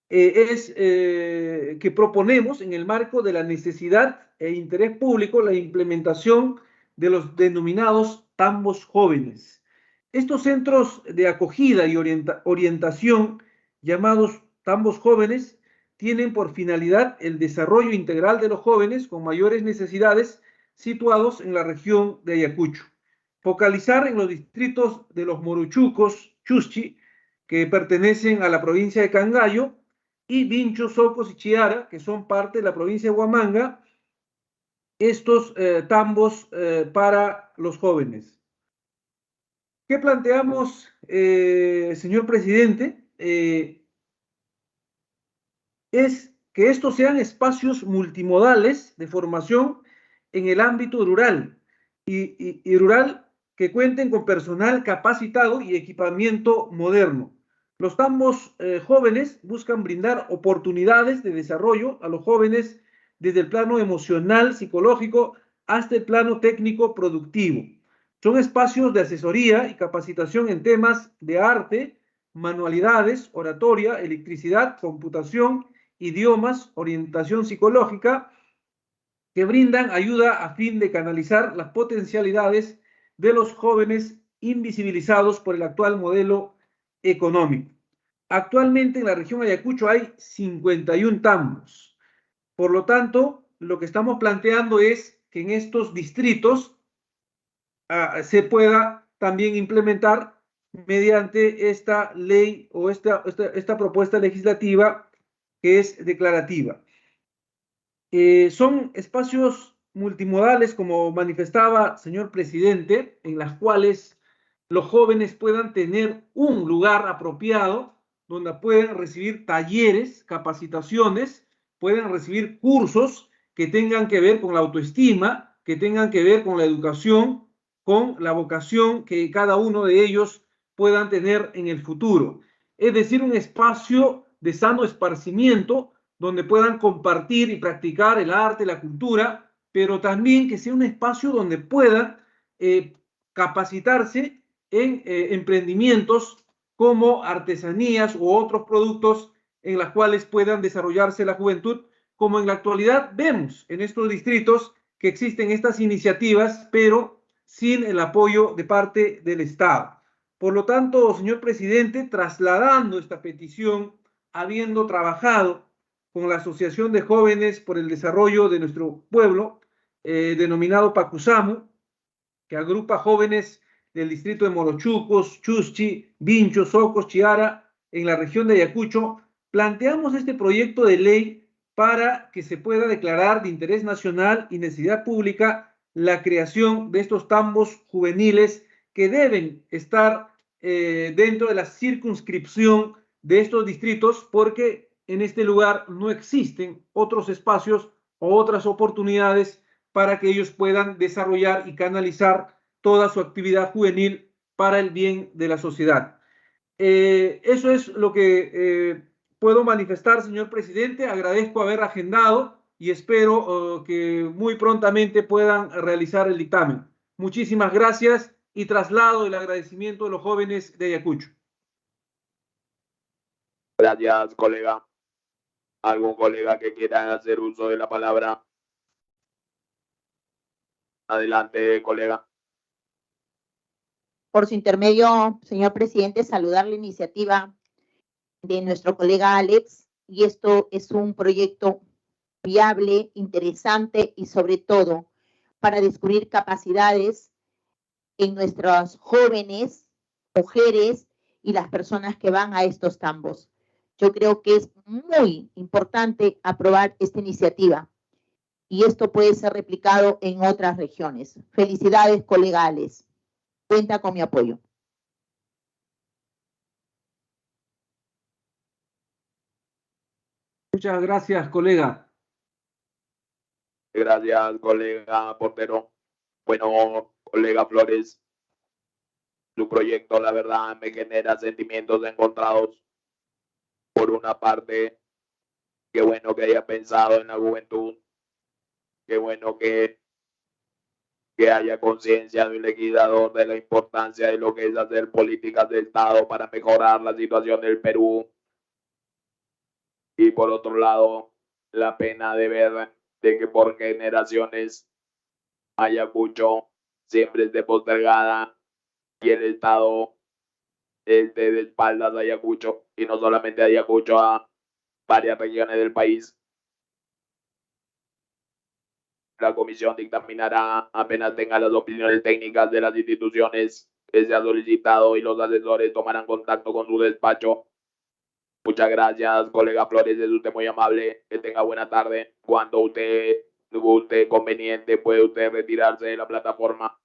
Que proponemos, en el marco de la necesidad e interés público, la implementación de los denominados tambos jóvenes. Estos centros de acogida y orientación, llamados tambos jóvenes, tienen por finalidad el desarrollo integral de los jóvenes con mayores necesidades situados en la región de Ayacucho. Focalizar en los distritos de los Moruchucos, Chuschi, que pertenecen a la provincia de Cangallo, y Vincho, Socos y Chiara, que son parte de la provincia de Huamanga, estos tambos para los jóvenes. ¿Qué planteamos, señor presidente? Es que estos sean espacios multimodales de formación en el ámbito rural y rural que cuenten con personal capacitado y equipamiento moderno. Los tambos jóvenes buscan brindar oportunidades de desarrollo a los jóvenes desde el plano emocional, psicológico, hasta el plano técnico productivo. Son espacios de asesoría y capacitación en temas de arte, manualidades, oratoria, electricidad, computación, idiomas, orientación psicológica, que brindan ayuda a fin de canalizar las potencialidades de los jóvenes invisibilizados por el actual modelo económico. Actualmente en la región Ayacucho hay 51 tambos. Por lo tanto, lo que estamos planteando es que en estos distritos se pueda también implementar mediante esta ley o esta propuesta legislativa que es declarativa. Son espacios multimodales, como manifestaba, señor presidente, en las cuales los jóvenes puedan tener un lugar apropiado donde pueden recibir talleres, capacitaciones, pueden recibir cursos que tengan que ver con la autoestima, que tengan que ver con la educación, con la vocación que cada uno de ellos puedan tener en el futuro. Es decir, un espacio de sano esparcimiento donde puedan compartir y practicar el arte, la cultura, pero también que sea un espacio donde puedan capacitarse en emprendimientos como artesanías u otros productos en los cuales puedan desarrollarse la juventud, como en la actualidad vemos en estos distritos que existen estas iniciativas, pero sin el apoyo de parte del Estado. Por lo tanto, señor presidente, trasladando esta petición, habiendo trabajado con la Asociación de Jóvenes por el Desarrollo de nuestro pueblo, denominado PACUSAMU, que agrupa jóvenes del distrito de Morochucos, Chuschi, Vincho, Socos, Chiara, en la región de Ayacucho, planteamos este proyecto de ley para que se pueda declarar de interés nacional y necesidad pública la creación de estos tambos juveniles que deben estar dentro de la circunscripción de estos distritos, porque en este lugar no existen otros espacios o otras oportunidades para que ellos puedan desarrollar y canalizar toda su actividad juvenil para el bien de la sociedad. Eso es lo que puedo manifestar, señor presidente. Agradezco haber agendado y espero que muy prontamente puedan realizar el dictamen. Muchísimas gracias y traslado el agradecimiento de los jóvenes de Ayacucho. Gracias, colega. ¿Algún colega que quiera hacer uso de la palabra? Adelante, colega. Por su intermedio, señor presidente, saludar la iniciativa de nuestro colega Alex, y esto es un proyecto viable, interesante y sobre todo para descubrir capacidades en nuestros jóvenes, mujeres y las personas que van a estos tambos. Yo creo que es muy importante aprobar esta iniciativa y esto puede ser replicado en otras regiones. Felicidades, colega Alex. Cuenta con mi apoyo. Muchas gracias, colega. Gracias, colega Portero. Bueno, colega Flores, su proyecto, la verdad, me genera sentimientos encontrados. Por una parte, qué bueno que haya pensado en la juventud, qué bueno que haya conciencia de un legislador de la importancia de lo que es hacer políticas de Estado para mejorar la situación del Perú. Y por otro lado, la pena de ver de que por generaciones Ayacucho siempre esté postergada y el Estado esté de espaldas a Ayacucho, y no solamente a Ayacucho, a varias regiones del país. La comisión dictaminará apenas tenga las opiniones técnicas de las instituciones que se ha solicitado y los asesores tomarán contacto con su despacho. Muchas gracias, colega Flores, es usted muy amable. Que tenga buena tarde. Cuando usted conveniente, puede usted retirarse de la plataforma.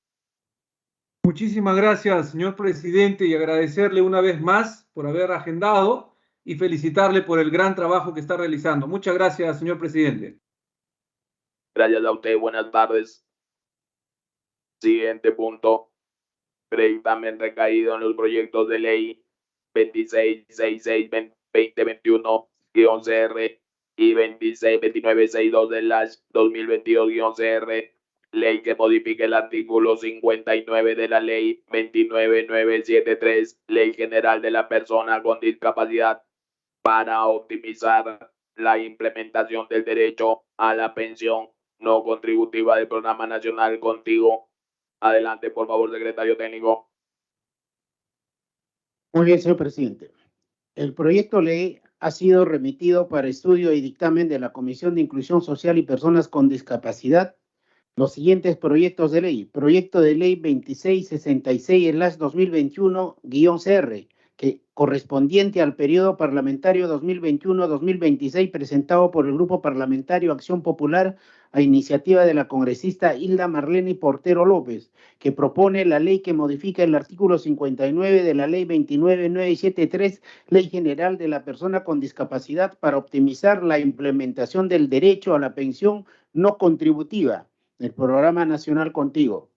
Muchísimas gracias, señor presidente, y agradecerle una vez más por haber agendado y felicitarle por el gran trabajo que está realizando. Muchas gracias, señor presidente. Gracias a usted, buenas tardes. Siguiente punto. Dictamen recaído en los proyectos de ley 2666-2021-CR y 262962/2022-CR. Ley que modifique el artículo 59 de la ley 29973, Ley General de la Persona con Discapacidad, para optimizar la implementación del derecho a la pensión no contributiva del Programa Nacional Contigo. Adelante, por favor, secretario técnico. Muy bien, señor presidente. El proyecto de ley ha sido remitido para estudio y dictamen de la Comisión de Inclusión Social y Personas con Discapacidad. Los siguientes proyectos de ley. Proyecto de ley 2666/2021-CR, que correspondiente al periodo parlamentario 2021-2026, presentado por el Grupo Parlamentario Acción Popular a iniciativa de la congresista Hilda Marlene Portero López, que propone la ley que modifica el artículo 59 de la ley 29973, Ley General de la Persona con Discapacidad, para optimizar la implementación del derecho a la pensión no contributiva del Programa Nacional Contigo.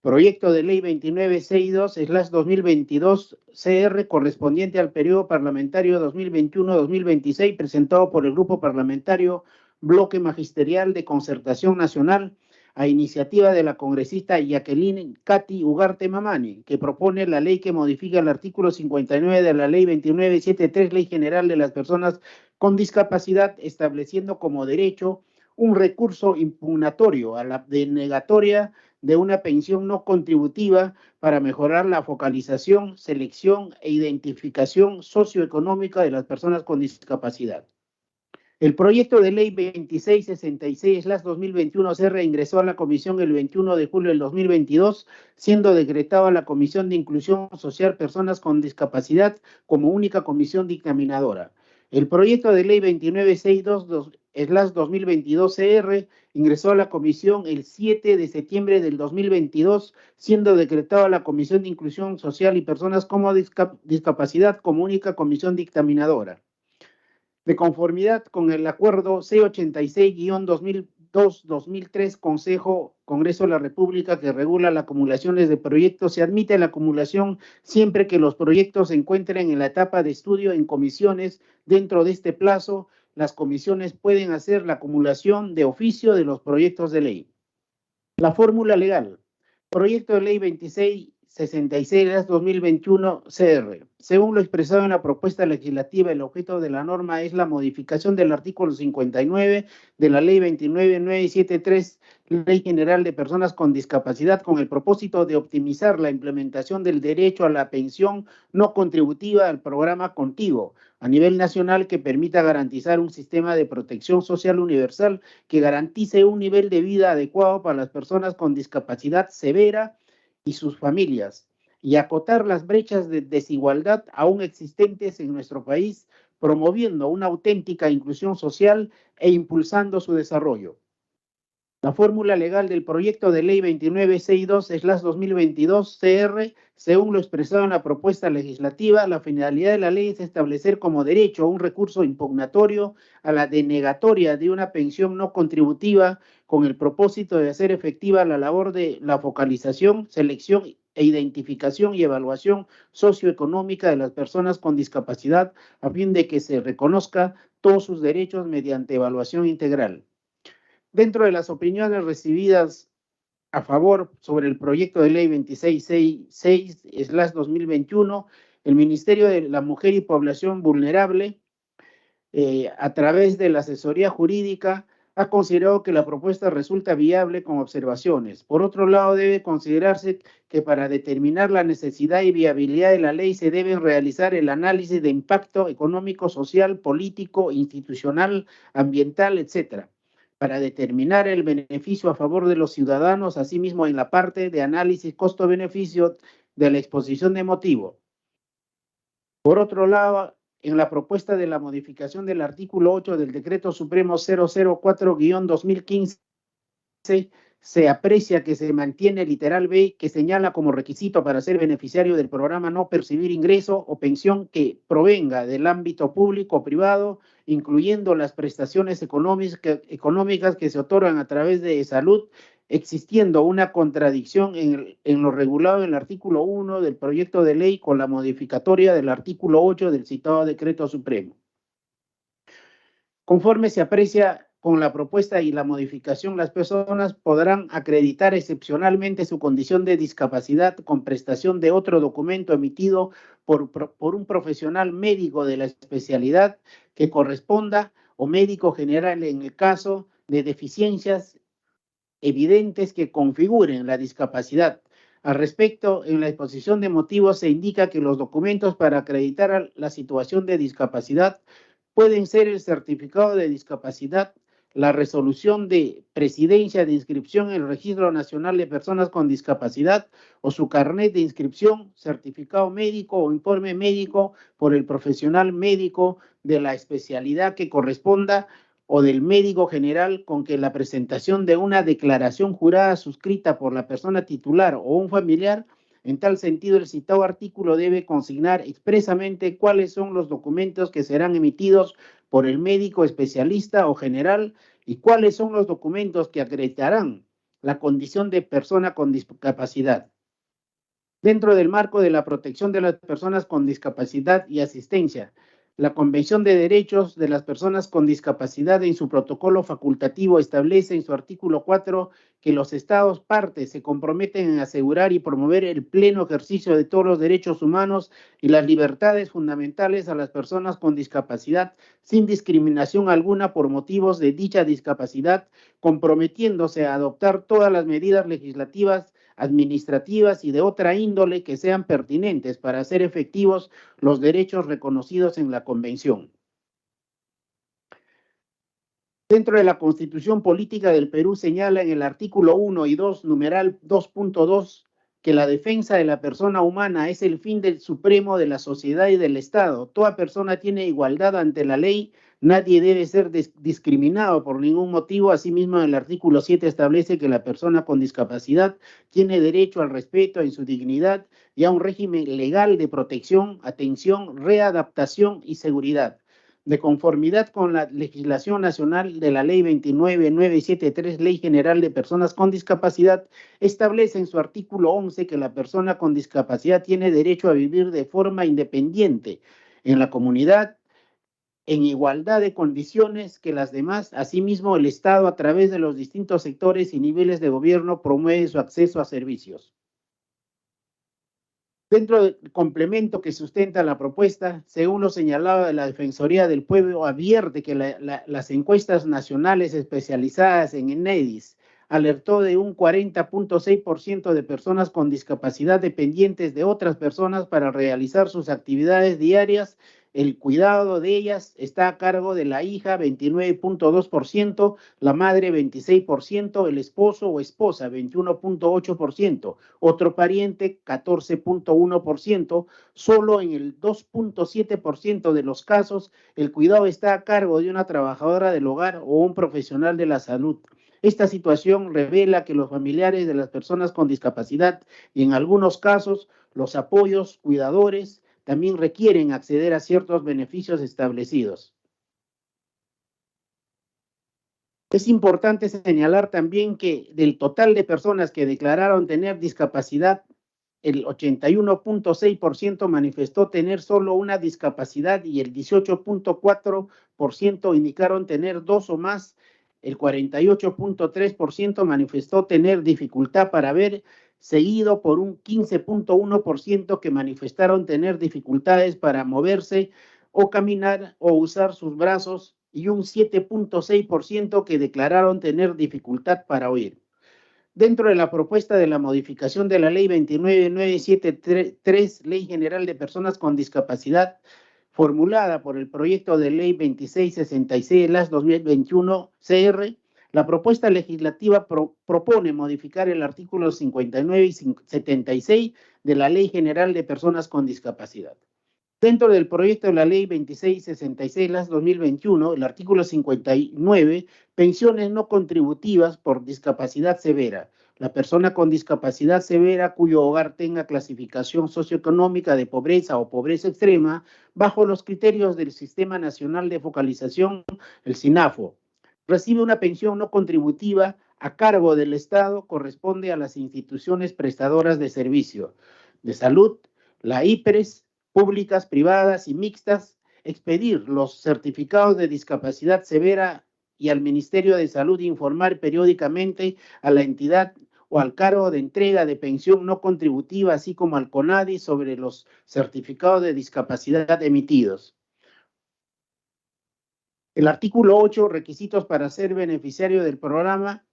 Proyecto de ley 2962/2022-CR, correspondiente al periodo parlamentario 2021-2026, presentado por el Grupo Parlamentario Bloque Magisterial de Concertación Nacional a iniciativa de la congresista Jacqueline Katy Ugarte Mamani, que propone la ley que modifica el artículo 59 de la ley 2973, Ley General de las Personas con Discapacidad, estableciendo como derecho un recurso impugnatorio a la denegatoria de una pensión no contributiva para mejorar la focalización, selección e identificación socioeconómica de las personas con discapacidad. El proyecto de ley 2666/2021-CR ingresó a la comisión el 21 de julio del 2022, siendo decretado a la Comisión de Inclusión Social Personas con Discapacidad como única comisión dictaminadora. El proyecto de ley 2962/2022-CR ingresó a la comisión el 7 de septiembre del 2022, siendo decretado a la Comisión de Inclusión Social y Personas con Discapacidad como única comisión dictaminadora. De conformidad con el acuerdo C86-2002-2003, Congreso de la República, que regula las acumulaciones de proyectos, se admite la acumulación siempre que los proyectos se encuentren en la etapa de estudio en comisiones. Dentro de este plazo, las comisiones pueden hacer la acumulación de oficio de los proyectos de ley. La fórmula legal. Proyecto de ley 2666/2021-CR. Según lo expresado en la propuesta legislativa, el objeto de la norma es la modificación del artículo 59 de la ley 29973, Ley General de Personas con Discapacidad, con el propósito de optimizar la implementación del derecho a la pensión no contributiva del programa Contigo a nivel nacional, que permita garantizar un sistema de protección social universal que garantice un nivel de vida adecuado para las personas con discapacidad severa y sus familias, y acotar las brechas de desigualdad aún existentes en nuestro país, promoviendo una auténtica inclusión social e impulsando su desarrollo. La fórmula legal del proyecto de ley 2962/2022 CR, según lo expresado en la propuesta legislativa, la finalidad de la ley es establecer como derecho un recurso impugnatorio a la denegatoria de una pensión no contributiva con el propósito de hacer efectiva la labor de la focalización, selección e identificación y evaluación socioeconómica de las personas con discapacidad a fin de que se reconozca todos sus derechos mediante evaluación integral. Dentro de las opiniones recibidas a favor sobre el proyecto de ley 2666/2021, el Ministerio de la Mujer y Población Vulnerable, a través de la asesoría jurídica, ha considerado que la propuesta resulta viable con observaciones. Por otro lado, debe considerarse que para determinar la necesidad y viabilidad de la ley se debe realizar el análisis de impacto económico, social, político, institucional, ambiental, etcétera, para determinar el beneficio a favor de los ciudadanos, asimismo en la parte de análisis costo-beneficio de la exposición de motivo. Por otro lado, en la propuesta de la modificación del artículo 8 del Decreto Supremo 004-2015, se aprecia que se mantiene el literal B, que señala como requisito para ser beneficiario del programa no percibir ingreso o pensión que provenga del ámbito público o privado, incluyendo las prestaciones económicas que se otorgan a través de salud, existiendo una contradicción en lo regulado en el artículo 1 del proyecto de ley con la modificatoria del artículo 8 del citado Decreto Supremo. Conforme se aprecia con la propuesta y la modificación, las personas podrán acreditar excepcionalmente su condición de discapacidad con prestación de otro documento emitido por un profesional médico de la especialidad que corresponda o médico general en el caso de deficiencias evidentes que configuren la discapacidad. Al respecto, en la exposición de motivos se indica que los documentos para acreditar la situación de discapacidad pueden ser el certificado de discapacidad, la resolución de presidencia de inscripción en el Registro Nacional de Personas con Discapacidad o su carnet de inscripción, certificado médico o informe médico por el profesional médico de la especialidad que corresponda o del médico general, con que la presentación de una declaración jurada suscrita por la persona titular o un familiar. En tal sentido, el citado artículo debe consignar expresamente cuáles son los documentos que serán emitidos por el médico especialista o general y cuáles son los documentos que acreditarán la condición de persona con discapacidad. Dentro del marco de la protección de las personas con discapacidad y asistencia, la Convención de Derechos de las Personas con Discapacidad en su protocolo facultativo establece en su artículo 4 que los Estados partes se comprometen en asegurar y promover el pleno ejercicio de todos los derechos humanos y las libertades fundamentales a las personas con discapacidad sin discriminación alguna por motivos de dicha discapacidad, comprometiéndose a adoptar todas las medidas legislativas, administrativas y de otra índole que sean pertinentes para hacer efectivos los derechos reconocidos en la Convención. Dentro de la Constitución Política del Perú señala en el artículo 1 y 2, numeral 2.2, que la defensa de la persona humana es el fin del supremo de la sociedad y del Estado. Toda persona tiene igualdad ante la ley. Nadie debe ser discriminado por ningún motivo. Asimismo, el artículo 7 establece que la persona con discapacidad tiene derecho al respeto en su dignidad y a un régimen legal de protección, atención, readaptación y seguridad. De conformidad con la legislación nacional de la Ley 29973, Ley General de Personas con Discapacidad, establece en su artículo 11 que la persona con discapacidad tiene derecho a vivir de forma independiente en la comunidad, en igualdad de condiciones que las demás. Asimismo, el Estado, a través de los distintos sectores y niveles de gobierno, promueve su acceso a servicios. Dentro del complemento que sustenta la propuesta, según lo señalado de la Defensoría del Pueblo, advierte que las encuestas nacionales especializadas en ENEDIS alertó de un 40.6% de personas con discapacidad dependientes de otras personas para realizar sus actividades diarias. El cuidado de ellas está a cargo de la hija, 29.2%, la madre, 26%, el esposo o esposa, 21.8%, otro pariente, 14.1%. Solo en el 2.7% de los casos, el cuidado está a cargo de una trabajadora del hogar o un profesional de la salud. Esta situación revela que los familiares de las personas con discapacidad y en algunos casos los apoyos cuidadores también requieren acceder a ciertos beneficios establecidos. Es importante señalar también que del total de personas que declararon tener discapacidad, el 81.6% manifestó tener solo una discapacidad y el 18.4% indicaron tener dos o más. El 48.3% manifestó tener dificultad para ver, seguido por un 15.1% que manifestaron tener dificultades para moverse o caminar o usar sus brazos y un 7.6% que declararon tener dificultad para oír. Dentro de la propuesta de la modificación de la Ley 29973, Ley General de Personas con Discapacidad, formulada por el proyecto de Ley 2666/2021 CR, la propuesta legislativa propone modificar el artículo 59 y 76 de la Ley General de Personas con Discapacidad. Dentro del proyecto de la Ley 2666/2021, el artículo 59, pensiones no contributivas por discapacidad severa. La persona con discapacidad severa cuyo hogar tenga clasificación socioeconómica de pobreza o pobreza extrema, bajo los criterios del Sistema Nacional de Focalización, el SINAFO, recibe una pensión no contributiva a cargo del Estado, corresponde a las instituciones prestadoras de servicio de salud, la IPRES, públicas, privadas y mixtas, expedir los certificados de discapacidad severa y al Ministerio de Salud informar periódicamente a la entidad o al cargo de entrega de pensión no contributiva, así como al CONADI, sobre los certificados de discapacidad emitidos. El artículo 8, requisitos para ser beneficiario del programa.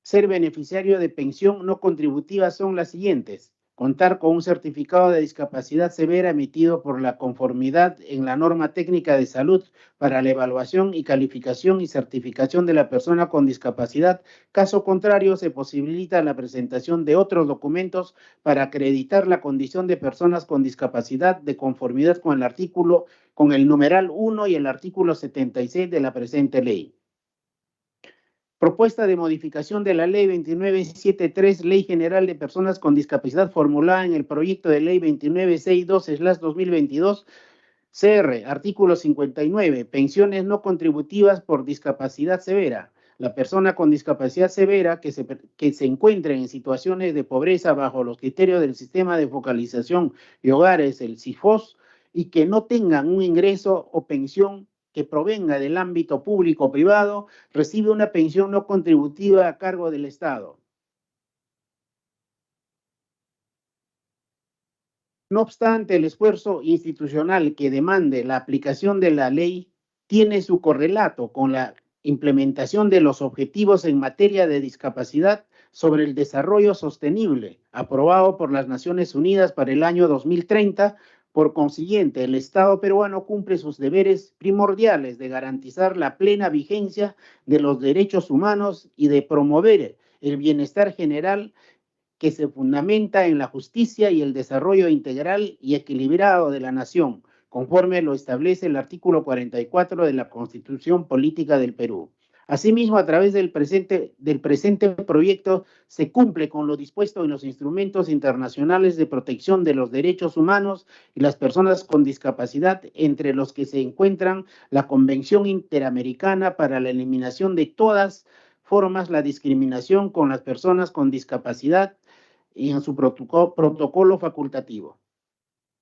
Ser beneficiario de pensión no contributiva son las siguientes: contar con un certificado de discapacidad severa emitido por la conformidad en la norma técnica de salud para la evaluación y calificación y certificación de la persona con discapacidad. Caso contrario, se posibilita la presentación de otros documentos para acreditar la condición de personas con discapacidad de conformidad con el numeral 1 y el artículo 76 de la presente ley. Propuesta de modificación de la Ley 2973, Ley General de Personas con Discapacidad, formulada en el proyecto de Ley 2962/2022, CR, artículo 59, pensiones no contributivas por discapacidad severa. La persona con discapacidad severa que se encuentre en situaciones de pobreza bajo los criterios del Sistema de Focalización y Hogares, el SIFOS, y que no tengan un ingreso o pensión que provenga del ámbito público o privado, recibe una pensión no contributiva a cargo del Estado. No obstante, el esfuerzo institucional que demande la aplicación de la ley tiene su correlato con la implementación de los objetivos en materia de discapacidad sobre el desarrollo sostenible, aprobado por las Naciones Unidas para el año 2030. Por consiguiente, el Estado peruano cumple sus deberes primordiales de garantizar la plena vigencia de los derechos humanos y de promover el bienestar general que se fundamenta en la justicia y el desarrollo integral y equilibrado de la nación, conforme lo establece el artículo 44 de la Constitución Política del Perú. Asimismo, a través del presente proyecto se cumple con lo dispuesto en los instrumentos internacionales de protección de los derechos humanos y las personas con discapacidad, entre los que se encuentran la Convención Interamericana para la Eliminación de todas formas la discriminación con las personas con discapacidad y en su protocolo facultativo.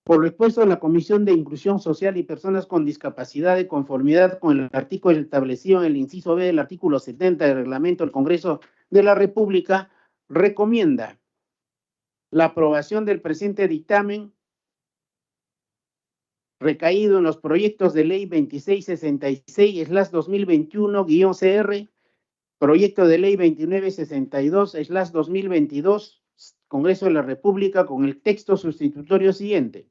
Por lo expuesto, la Comisión de Inclusión Social y Personas con Discapacidad, de conformidad con el artículo establecido en el inciso B del artículo 70 del Reglamento del Congreso de la República, recomienda la aprobación del presente dictamen recaído en los proyectos de ley 2666/2021-CR, proyecto de ley 2962/2022, Congreso de la República, con el texto sustitutorio siguiente.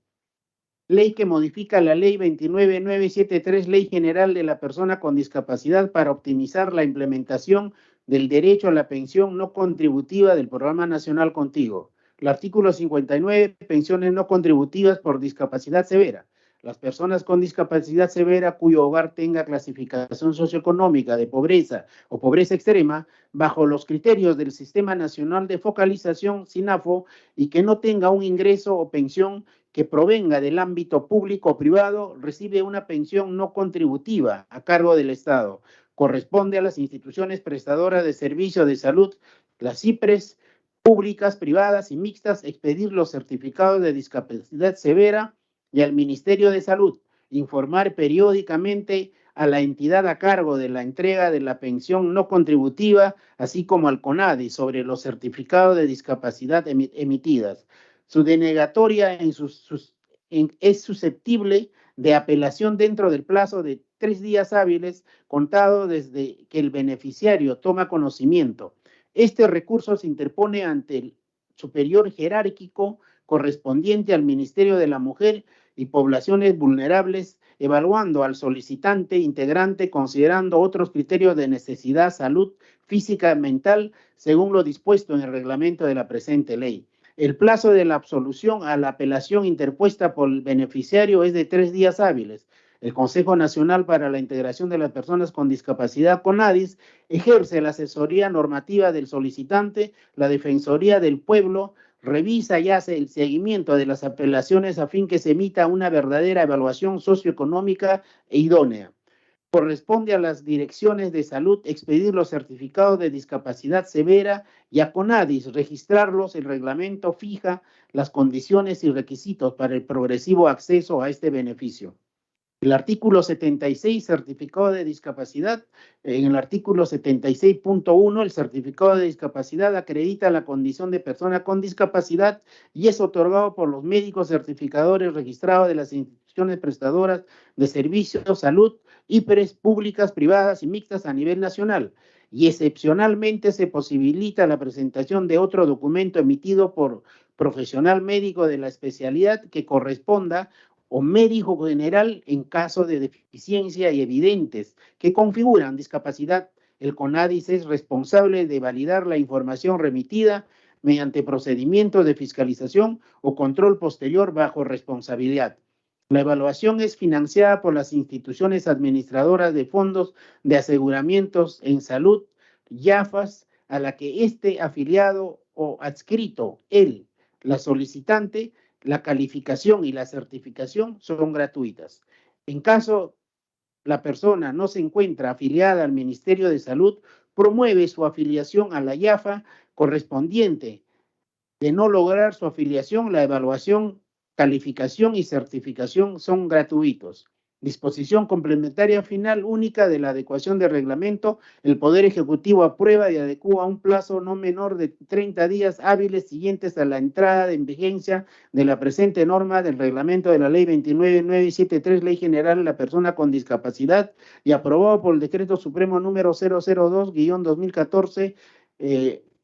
Ley que modifica la Ley 29973, Ley General de la Persona con Discapacidad, para optimizar la implementación del derecho a la pensión no contributiva del Programa Nacional Contigo. El artículo 59, pensiones no contributivas por discapacidad severa. Las personas con discapacidad severa cuyo hogar tenga clasificación socioeconómica de pobreza o pobreza extrema bajo los criterios del Sistema Nacional de Focalización, SINAFO, y que no tenga un ingreso o pensión que provenga del ámbito público o privado, recibe una pensión no contributiva a cargo del Estado. Corresponde a las instituciones prestadoras de servicios de salud, las IPRES, públicas, privadas y mixtas, expedir los certificados de discapacidad severa y al Ministerio de Salud informar periódicamente a la entidad a cargo de la entrega de la pensión no contributiva, así como al CONADI, sobre los certificados de discapacidad emitidas. Su denegatoria es susceptible de apelación dentro del plazo de 3 días hábiles contado desde que el beneficiario toma conocimiento. Este recurso se interpone ante el superior jerárquico correspondiente al Ministerio de la Mujer y Poblaciones Vulnerables, evaluando al solicitante integrante considerando otros criterios de necesidad, salud, física, mental, según lo dispuesto en el reglamento de la presente ley. El plazo de la absolución a la apelación interpuesta por el beneficiario es de 3 días hábiles. El Consejo Nacional para la Integración de las Personas con Discapacidad, CONADIS, ejerce la asesoría normativa del solicitante, la Defensoría del Pueblo revisa y hace el seguimiento de las apelaciones a fin que se emita una verdadera evaluación socioeconómica e idónea. Corresponde a las direcciones de salud expedir los certificados de discapacidad severa y a CONADIS registrarlos. El reglamento fija las condiciones y requisitos para el progresivo acceso a este beneficio. El artículo 76, certificado de discapacidad. En el artículo 76.1, el certificado de discapacidad acredita la condición de persona con discapacidad y es otorgado por los médicos certificadores registrados de las instituciones prestadoras de servicios de salud, IPRES, públicas, privadas y mixtas a nivel nacional. Y excepcionalmente se posibilita la presentación de otro documento emitido por profesional médico de la especialidad que corresponda o médico general en caso de deficiencia y evidentes que configuran discapacidad. El CONADIS es responsable de validar la información remitida mediante procedimientos de fiscalización o control posterior bajo responsabilidad. La evaluación es financiada por las instituciones administradoras de fondos de aseguramientos en salud, YAFAS, a la que esté afiliado o adscrito él, la solicitante. La calificación y la certificación son gratuitas. En caso la persona no se encuentra afiliada al Ministerio de Salud, promueve su afiliación a la YAFA correspondiente. De no lograr su afiliación, la evaluación, calificación y certificación son gratuitos. Disposición complementaria final única de la adecuación del reglamento. El Poder Ejecutivo aprueba y adecúa a un plazo no menor de 30 días hábiles siguientes a la entrada en vigencia de la presente norma del reglamento de la Ley 29973, Ley General de la Persona con Discapacidad, y aprobado por el Decreto Supremo número 002-2014,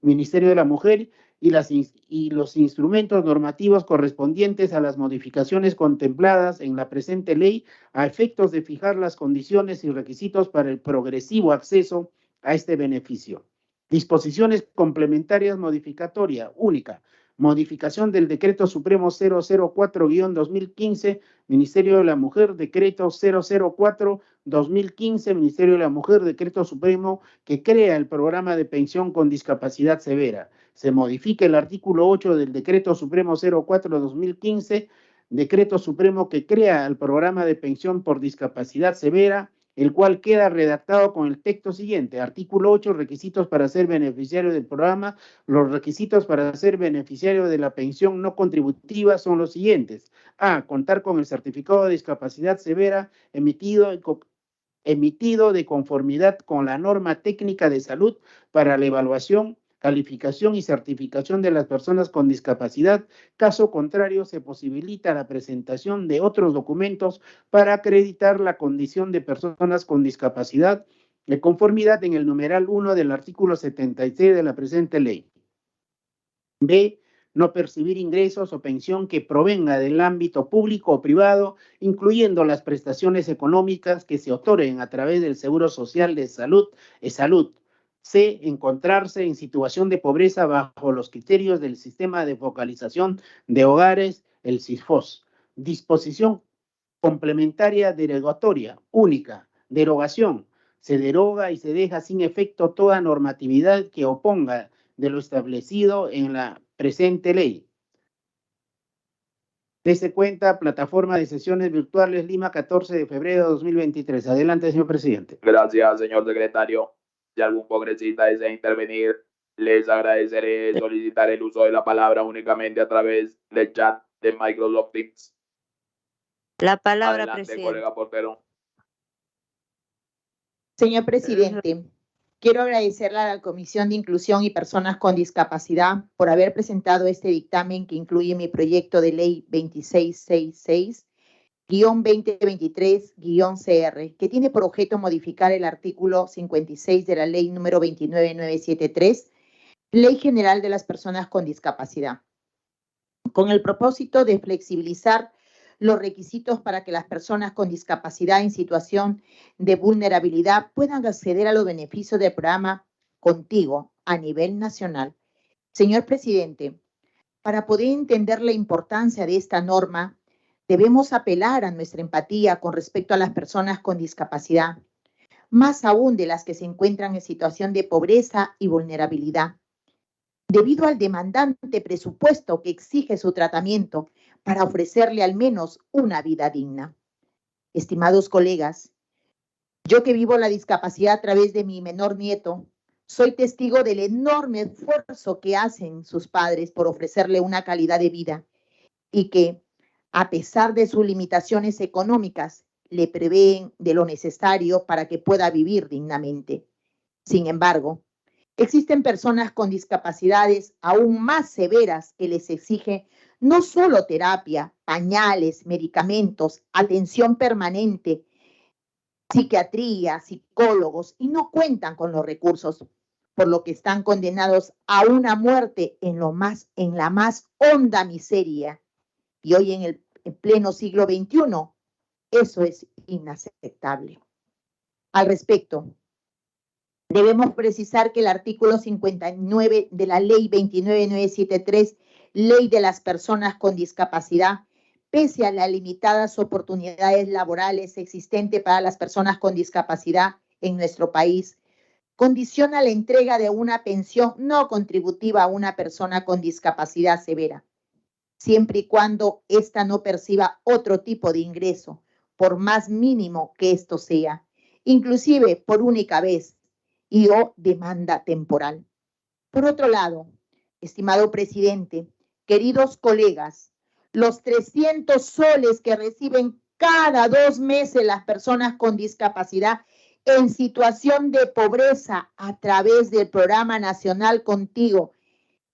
Ministerio de la Mujer, y los instrumentos normativos correspondientes a las modificaciones contempladas en la presente ley a efectos de fijar las condiciones y requisitos para el progresivo acceso a este beneficio. Disposiciones complementarias modificatoria única. Modificación del Decreto Supremo 004-2015, Ministerio de la Mujer, Decreto 004-2015, Ministerio de la Mujer, Decreto Supremo que crea el programa de pensión con discapacidad severa. Se modifica el artículo 8 del Decreto Supremo 04-2015, Decreto Supremo que crea el programa de pensión por discapacidad severa, el cual queda redactado con el texto siguiente. Artículo 8, requisitos para ser beneficiario del programa. Los requisitos para ser beneficiario de la pensión no contributiva son los siguientes. A, contar con el certificado de discapacidad severa emitido de conformidad con la norma técnica de salud para la evaluación, calificación y certificación de las personas con discapacidad. Caso contrario, se posibilita la presentación de otros documentos para acreditar la condición de personas con discapacidad de conformidad en el numeral 1 del artículo 76 de la presente ley. B, no percibir ingresos o pensión que provenga del ámbito público o privado, incluyendo las prestaciones económicas que se otorguen a través del Seguro Social de Salud, salud. C, encontrarse en situación de pobreza bajo los criterios del Sistema de Focalización de Hogares, el SIFOS. Disposición complementaria derogatoria, única, derogación. Se deroga y se deja sin efecto toda normatividad que oponga de lo establecido en la presente ley. Dese cuenta, plataforma de sesiones virtuales Lima, 14 de febrero de 2023. Adelante, señor presidente. Gracias, señor secretario. Si algún congresista desea intervenir, les agradeceré solicitar el uso de la palabra únicamente a través del chat de Microsoft Teams. La palabra, Adelante, presidente. colega portero. Señor presidente, quiero agradecerle a la Comisión de Inclusión y Personas con Discapacidad por haber presentado este dictamen que incluye mi proyecto de ley 2666-2023-CR, que tiene por objeto modificar el artículo 56 de la ley número 29973, Ley General de las Personas con Discapacidad, con el propósito de flexibilizar los requisitos para que las personas con discapacidad en situación de vulnerabilidad puedan acceder a los beneficios del programa Contigo a nivel nacional. Señor presidente, para poder entender la importancia de esta norma, debemos apelar a nuestra empatía con respecto a las personas con discapacidad, más aún de las que se encuentran en situación de pobreza y vulnerabilidad. Debido al demandante presupuesto que exige su tratamiento para ofrecerle al menos una vida digna. Estimados colegas, yo que vivo la discapacidad a través de mi menor nieto, soy testigo del enorme esfuerzo que hacen sus padres por ofrecerle una calidad de vida y que, a pesar de sus limitaciones económicas, le proveen de lo necesario para que pueda vivir dignamente. Sin embargo, existen personas con discapacidades aún más severas que les exige no solo terapia, pañales, medicamentos, atención permanente, psiquiatría, psicólogos, y no cuentan con los recursos, por lo que están condenados a una muerte en la más honda miseria. Y hoy en pleno siglo XXI, eso es inaceptable. Al respecto, debemos precisar que el artículo 59 de la ley 29973, Ley de las Personas con Discapacidad, pese a las limitadas oportunidades laborales existentes para las personas con discapacidad en nuestro país, condiciona la entrega de una pensión no contributiva a una persona con discapacidad severa, siempre y cuando ésta no perciba otro tipo de ingreso, por más mínimo que esto sea, inclusive por única vez, y o demanda temporal. Por otro lado, estimado presidente, queridos colegas, los 300 soles que reciben cada 2 meses las personas con discapacidad en situación de pobreza a través del Programa Nacional Contigo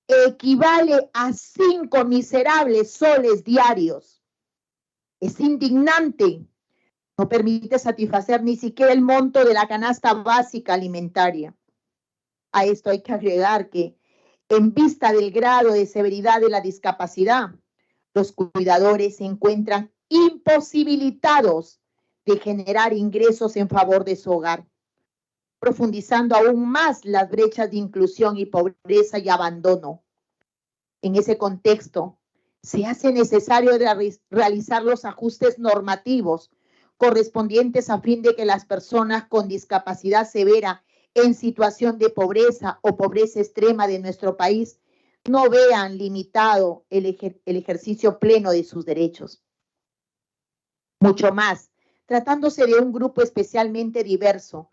equivale a 5 miserables soles diarios. Es indignante. No permite satisfacer ni siquiera el monto de la canasta básica alimentaria. A esto hay que agregar que, en vista del grado de severidad de la discapacidad, los cuidadores se encuentran imposibilitados de generar ingresos en favor de su hogar, profundizando aún más las brechas de inclusión y pobreza y abandono. En ese contexto, se hace necesario realizar los ajustes normativos correspondientes a fin de que las personas con discapacidad severa en situación de pobreza o pobreza extrema de nuestro país no vean limitado el ejercicio pleno de sus derechos. Mucho más, tratándose de un grupo especialmente diverso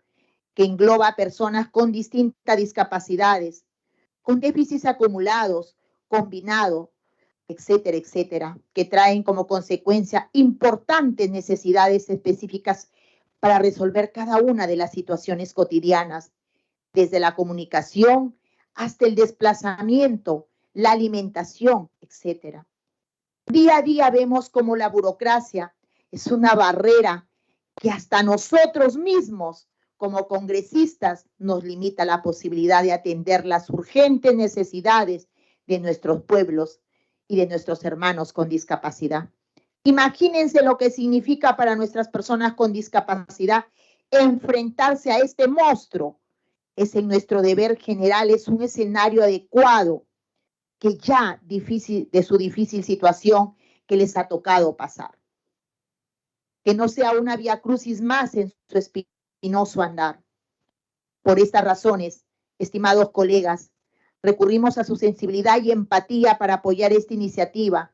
que engloba a personas con distintas discapacidades, con déficits acumulados, combinados, etcétera, etcétera, que traen como consecuencia importantes necesidades específicas para resolver cada una de las situaciones cotidianas, desde la comunicación hasta el desplazamiento, la alimentación, etcétera. Día a día vemos cómo la burocracia es una barrera que hasta nosotros mismos, como congresistas, nos limita la posibilidad de atender las urgentes necesidades de nuestros pueblos y de nuestros hermanos con discapacidad. Imagínense lo que significa para nuestras personas con discapacidad enfrentarse a este monstruo. Es en nuestro deber general, es un escenario adecuado que ya de su difícil situación que les ha tocado pasar. que no sea una viacrucis más en su espinoso andar. Por estas razones, estimados colegas, recurrimos a su sensibilidad y empatía para apoyar esta iniciativa,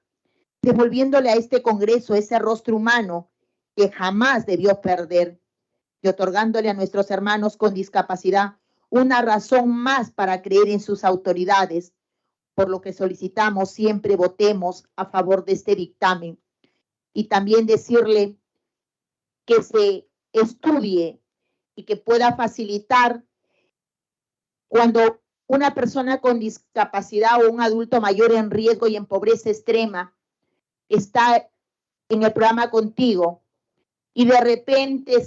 devolviéndole a este Congreso ese rostro humano que jamás debió perder y otorgándole a nuestros hermanos con discapacidad una razón más para creer en sus autoridades, por lo que solicitamos siempre votemos a favor de este dictamen. Y también decirle que se estudie y que pueda facilitar cuando una persona con discapacidad o un adulto mayor en riesgo y en pobreza extrema está en el programa Contigo y de repente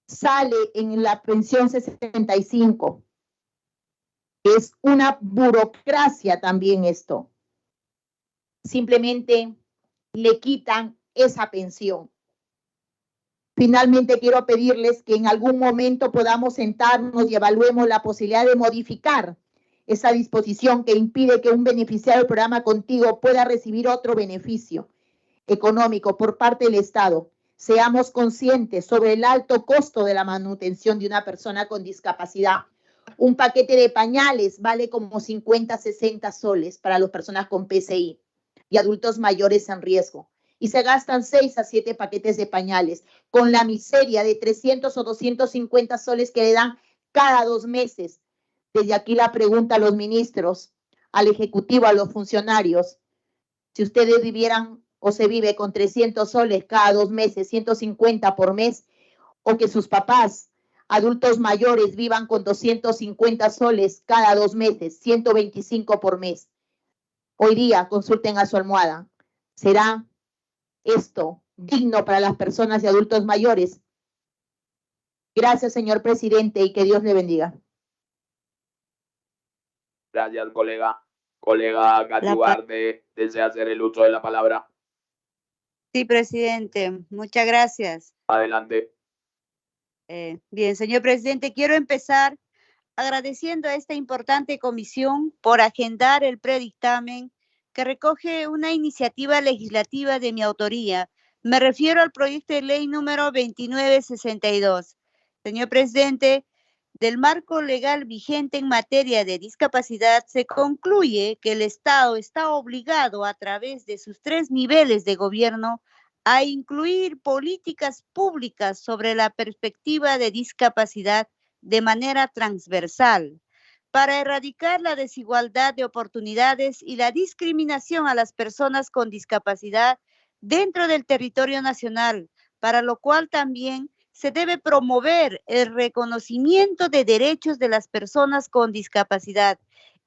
sale en la pensión 65. Es una burocracia también esto. Simplemente le quitan esa pensión. Finalmente quiero pedirles que en algún momento podamos sentarnos y evaluemos la posibilidad de modificar esa disposición que impide que un beneficiario del programa Contigo pueda recibir otro beneficio económico por parte del Estado. Seamos conscientes sobre el alto costo de la manutención de una persona con discapacidad. Un paquete de pañales vale como 50, 60 soles para las personas con PCI y adultos mayores en riesgo. Y se gastan 6 a 7 paquetes de pañales con la miseria de 300 o 250 soles que le dan cada 2 meses. Desde aquí la pregunta a los ministros, al Ejecutivo, a los funcionarios. Si ustedes vivieran o se vive con 300 soles cada 2 meses, 150 por mes, o que sus papás, adultos mayores, vivan con 250 soles cada 2 meses, 125 por mes. Hoy día consulten a su almohada. ¿Será esto digno para las personas y adultos mayores? Gracias, señor presidente, y que Dios le bendiga. Gracias, colega. Colega Gachuarde, ¿desea hacer el uso de la palabra? Sí, presidente, muchas gracias. Adelante. Bien, señor presidente, quiero empezar agradeciendo a esta importante comisión por agendar el predictamen que recoge una iniciativa legislativa de mi autoría. Me refiero al proyecto de ley número 2962. Señor presidente, del marco legal vigente en materia de discapacidad se concluye que el Estado está obligado a través de sus 3 niveles de gobierno a incluir políticas públicas sobre la perspectiva de discapacidad de manera transversal para erradicar la desigualdad de oportunidades y la discriminación a las personas con discapacidad dentro del territorio nacional, para lo cual también se debe promover el reconocimiento de derechos de las personas con discapacidad,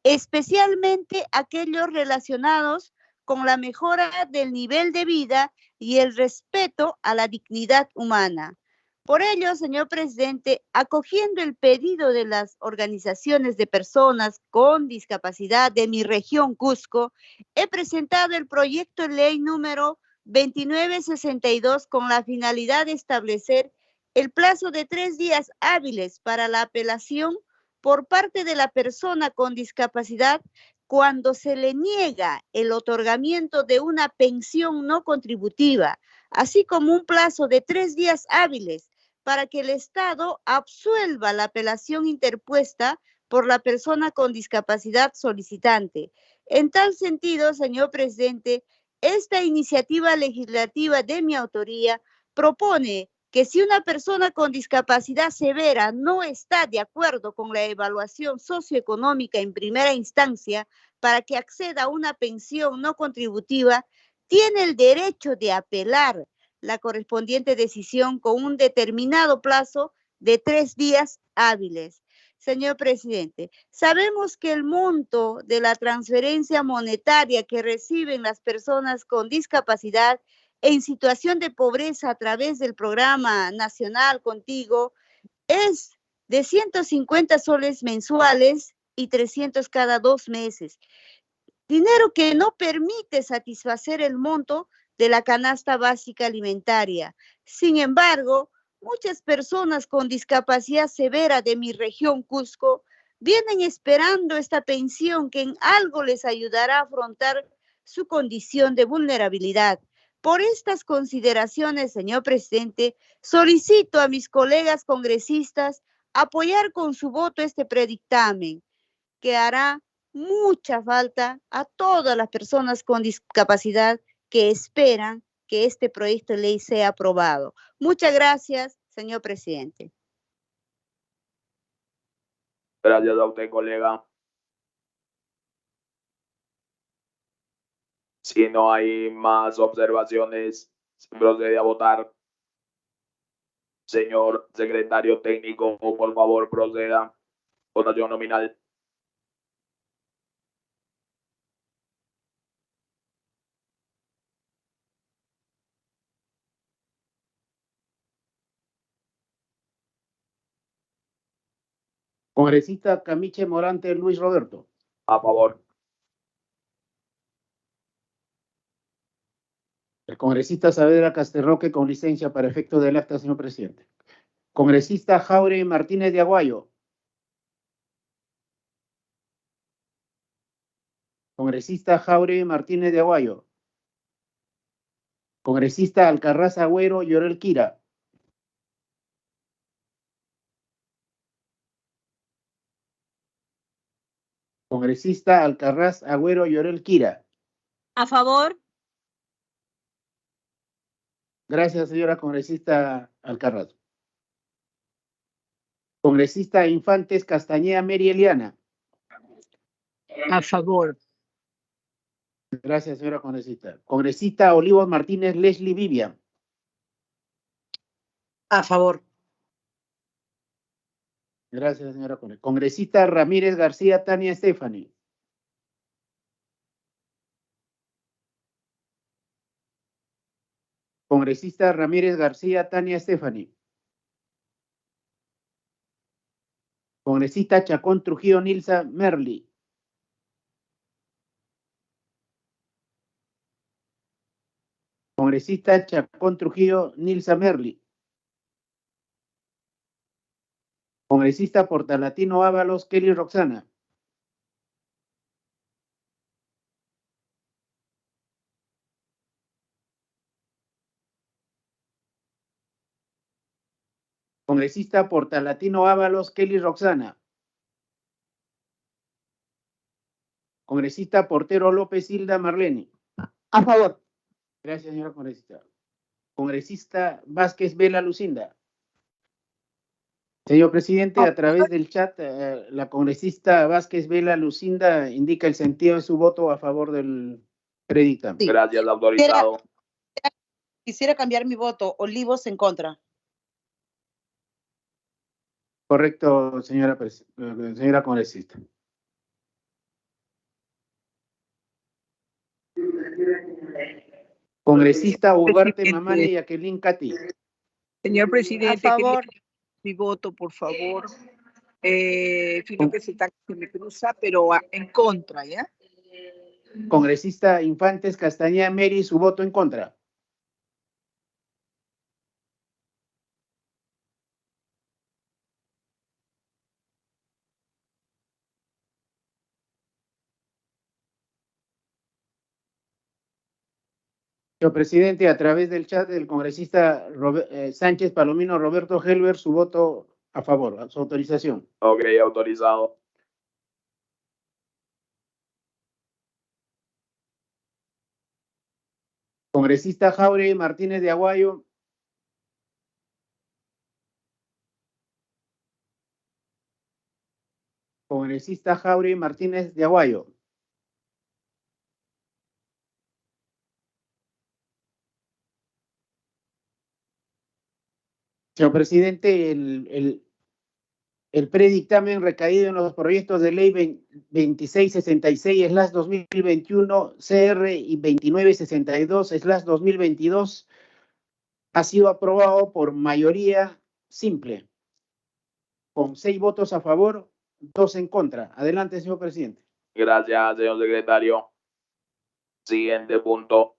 especialmente aquellos relacionados con la mejora del nivel de vida y el respeto a la dignidad humana. Por ello, señor presidente, acogiendo el pedido de las organizaciones de personas con discapacidad de mi región Cusco, he presentado el proyecto de ley número 2962 con la finalidad de establecer el plazo de 3 días hábiles para la apelación por parte de la persona con discapacidad cuando se le niega el otorgamiento de una pensión no contributiva, así como un plazo de 3 días hábiles para que el Estado absuelva la apelación interpuesta por la persona con discapacidad solicitante. En tal sentido, señor presidente, esta iniciativa legislativa de mi autoría propone que si una persona con discapacidad severa no está de acuerdo con la evaluación socioeconómica en primera instancia para que acceda a una pensión no contributiva, tiene el derecho de apelar la correspondiente decisión con un determinado plazo de 3 días hábiles. Señor presidente, sabemos que el monto de la transferencia monetaria que reciben las personas con discapacidad en situación de pobreza a través del programa nacional Contigo es de 150 soles mensuales y 300 cada 2 meses. Dinero que no permite satisfacer el monto de la canasta básica alimentaria. Sin embargo, muchas personas con discapacidad severa de mi región Cusco vienen esperando esta pensión que en algo les ayudará a afrontar su condición de vulnerabilidad. Por estas consideraciones, señor presidente, solicito a mis colegas congresistas apoyar con su voto este predictamen, que hará mucha falta a todas las personas con discapacidad que esperan que este proyecto de ley sea aprobado. Muchas gracias, señor presidente. Gracias a usted, colega. Si no hay más observaciones, se procede a votar. Señor secretario técnico, por favor, proceda. Votación nominal. Congresista Camiche Morante Luis Roberto. A favor. El congresista Saavedra Casterroque con licencia para efecto del acta, señor presidente. Congresista Jauregui Martínez de Aguayo. Congresista Jauregui Martínez de Aguayo. Congresista Alcarraz Agüero Llorel Quira. Congresista Alcarraz Agüero Llorel Quira. A favor. Gracias, señora congresista Alcarraz. Congresista Infantes Castañeda Mary Eliana. A favor. Gracias, señora congresista. Congresista Olivos Martínez Leslie Vivian. A favor. Gracias, señora congresista. Congresista Ramírez García Tania Stephanie. Congresista Ramírez García Tania Stephanie. Congresista Chacón Trujillo Nilsa Merli. Congresista Chacón Trujillo Nilsa Merli. Congresista Portalatino Ábalos Kelly Roxana. Congresista Portalatino Ábalos Kelly Roxana. Congresista Portero López Hilda Marlene. A favor. Gracias, señora congresista. Congresista Vázquez Vela Lucinda. Señor presidente, a través del chat, la congresista Vázquez Vela Lucinda indica el sentido de su voto a favor del predictamen. Sí. Gracias, autorizado. Quisiera cambiar mi voto. Olivos en contra. Correcto, señora congresista. Congresista Ugarte Mamani Jacqueline Cati. Señor presidente, A favor. quería mi voto, por favor. Filo que se me cruza, pero en contra, ¿ya? Congresista Infantes Castañeda Mary, su voto en contra. Señor presidente, a través del chat del congresista Sánchez Palomino Roberto Helber, su voto a favor, su autorización. Ok, autorizado. Congresista Jauregui Martínez de Aguayo. Congresista Jauregui Martínez de Aguayo. Señor presidente, el predictamen recaído en los proyectos de ley 2666/2021 CR y 2962/2022 ha sido aprobado por mayoría simple, con 6 votos a favor, 2 en contra. Adelante, señor presidente. Gracias, señor secretario. Siguiente punto.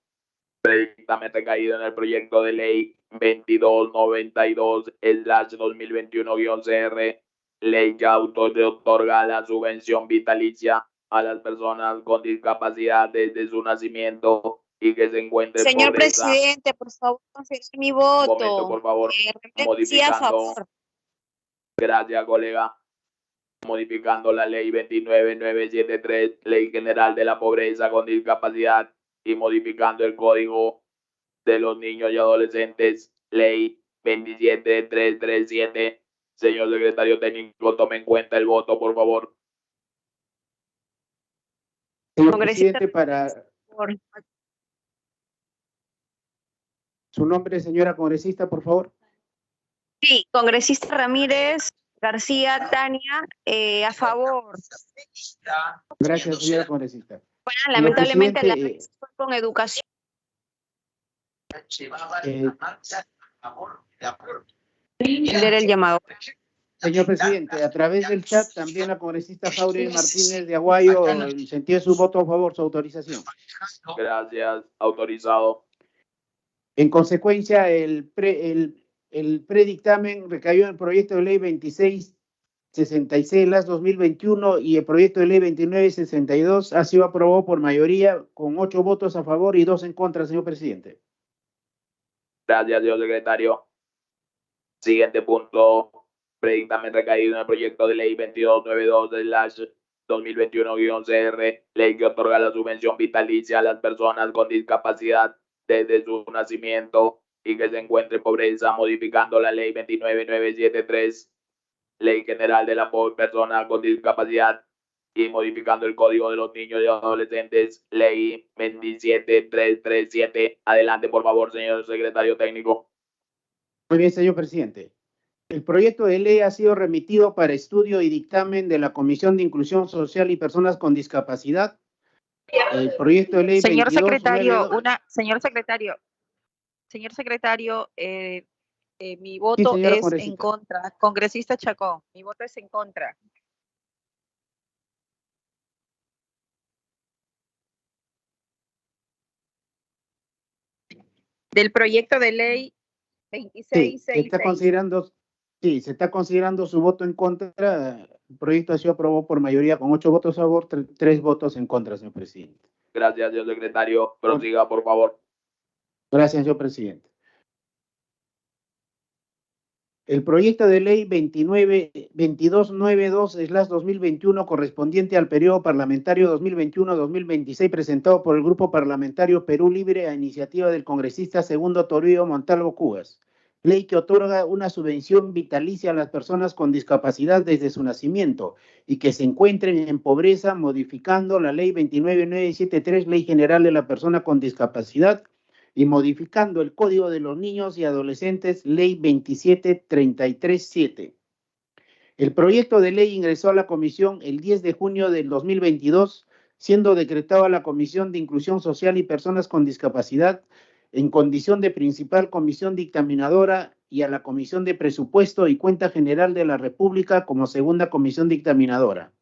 Predictamen recaído en el proyecto de ley 2292/2021-CR, ley que otorga la subvención vitalicia a las personas con discapacidad desde su nacimiento y que se encuentre en Señor pobreza. presidente, por favor, considerar mi Un momento, voto. por favor. Sí, a Modificando. favor. Gracias, colega. Modificando la ley 29973, Ley General de la Pobreza con Discapacidad, y modificando el Código de los Niños y Adolescentes, Ley 27337. Señor secretario técnico, tome en cuenta el voto, por favor. Señor Congresista, presidente, para su nombre, señora congresista, por favor. Sí, congresista Ramírez García Tania, a favor. Gracias, señora congresista. Bueno, Señor lamentablemente la presidente, fue con educación. Entender el llamado. Señor presidente, a través del chat también la congresista Jauregui Martínez de Aguayo, el sentido de su voto a favor, su autorización. Gracias, autorizado. En consecuencia, el predictamen recayó en el proyecto de ley 2666/2021 y el proyecto de ley 2962 ha sido aprobado por mayoría con 8 votos a favor y 2 en contra, señor presidente. Gracias, señor secretario. Siguiente punto. Predictamen recaído en el proyecto de ley 2292/2021-CR, ley que otorga la subvención vitalicia a las personas con discapacidad desde su nacimiento y que se encuentre en pobreza, modificando la ley 29973, Ley General de la Persona con Discapacidad, y modificando el Código de los Niños y Adolescentes, Ley 27337. Adelante, por favor, señor secretario técnico. Muy bien, señor presidente. El proyecto de ley ha sido remitido para estudio y dictamen de la Comisión de Inclusión Social y Personas con Discapacidad. El proyecto de ley Señor 2292. Señor secretario, mi voto señora es congresista. en contra. Congresista Chacón, mi voto es en contra. Del proyecto de ley Sí, 2666. se está considerando su voto en contra. El proyecto ha sido aprobado por mayoría con 8 votos a favor, 3 votos en contra, señor presidente. Gracias, señor secretario. Prosiga, por favor. Gracias, señor presidente. El proyecto de ley 2292/2021 correspondiente al periodo parlamentario 2021-2026 presentado por el Grupo Parlamentario Perú Libre a iniciativa del congresista Segundo Toribio Montalvo Cubas. Ley que otorga una subvención vitalicia a las personas con discapacidad desde su nacimiento y que se encuentren en pobreza, modificando la ley 29973, Ley General de la Persona con Discapacidad, y modificando el Código de los Niños y Adolescentes, Ley 27337. El proyecto de ley ingresó a la Comisión el 10 de junio del 2022, siendo decretado a la Comisión de Inclusión Social y Personas con Discapacidad en condición de principal comisión dictaminadora y a la Comisión de Presupuesto y Cuenta General de la República como segunda comisión dictaminadora.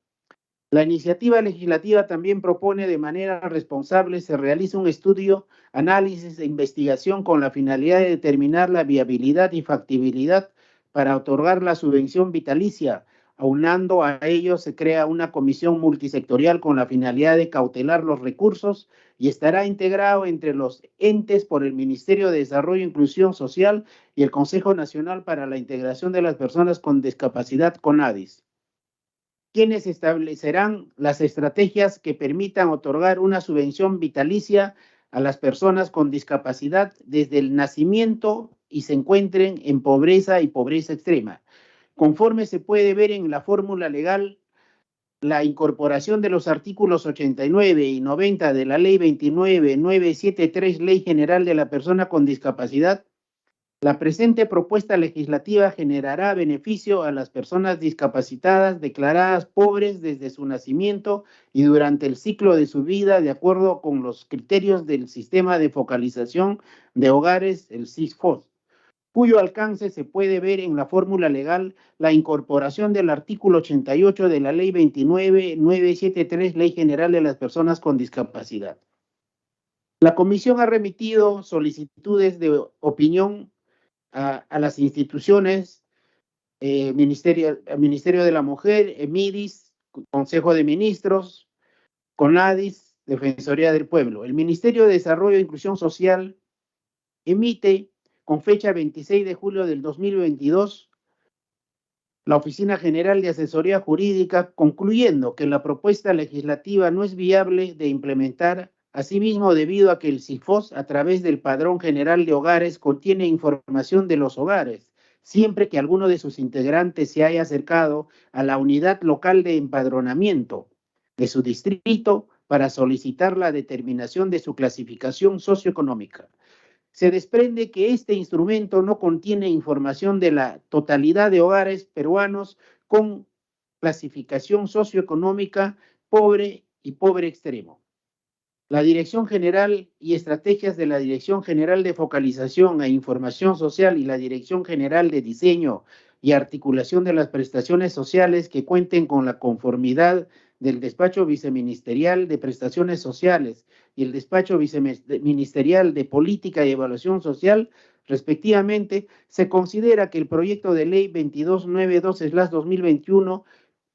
La iniciativa legislativa también propone de manera responsable se realice un estudio, análisis e investigación con la finalidad de determinar la viabilidad y factibilidad para otorgar la subvención vitalicia. Aunando a ello, se crea una comisión multisectorial con la finalidad de cautelar los recursos y estará integrado entre los entes por el Ministerio de Desarrollo e Inclusión Social y el Consejo Nacional para la Integración de las Personas con Discapacidad, CONADIS, quienes establecerán las estrategias que permitan otorgar una subvención vitalicia a las personas con discapacidad desde el nacimiento y se encuentren en pobreza y pobreza extrema. Conforme se puede ver en la fórmula legal, la incorporación de los artículos 89 y 90 de la Ley 29973, Ley General de la Persona con Discapacidad, la presente propuesta legislativa generará beneficio a las personas discapacitadas declaradas pobres desde su nacimiento y durante el ciclo de su vida, de acuerdo con los criterios del Sistema de Focalización de Hogares, el SISFOS, cuyo alcance se puede ver en la fórmula legal, la incorporación del artículo 88 de la Ley 29973, Ley General de las Personas con Discapacidad. La Comisión ha remitido solicitudes de opinión a las instituciones, Ministerio de la Mujer, EMIDIS, Consejo de Ministros, CONADIS, Defensoría del Pueblo. El Ministerio de Desarrollo e Inclusión Social emite con fecha 26 de julio del 2022 la Oficina General de Asesoría Jurídica, concluyendo que la propuesta legislativa no es viable de implementar, asimismo debido a que el CIFOS, a través del Padrón General de Hogares, contiene información de los hogares, siempre que alguno de sus integrantes se haya acercado a la unidad local de empadronamiento de su distrito para solicitar la determinación de su clasificación socioeconómica. Se desprende que este instrumento no contiene información de la totalidad de hogares peruanos con clasificación socioeconómica pobre y pobre extremo. La Dirección General y estrategias de la Dirección General de Focalización e Información Social y la Dirección General de Diseño y Articulación de las Prestaciones Sociales que cuenten con la conformidad del Despacho Viceministerial de Prestaciones Sociales y el Despacho Viceministerial de Política y Evaluación Social, respectivamente, se considera que el proyecto de ley 2292/2021,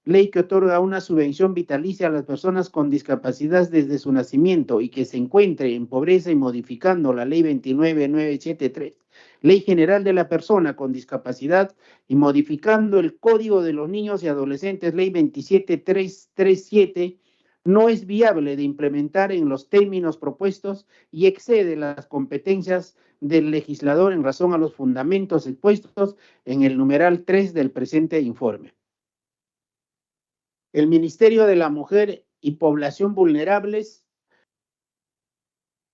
ley que otorga una subvención vitalicia a las personas con discapacidad desde su nacimiento y que se encuentre en pobreza y modificando la ley 29973, Ley General de la Persona con Discapacidad y modificando el Código de los Niños y Adolescentes, ley 27337, no es viable de implementar en los términos propuestos y excede las competencias del legislador en razón a los fundamentos expuestos en el numeral 3 del presente informe. El Ministerio de la Mujer y Población Vulnerables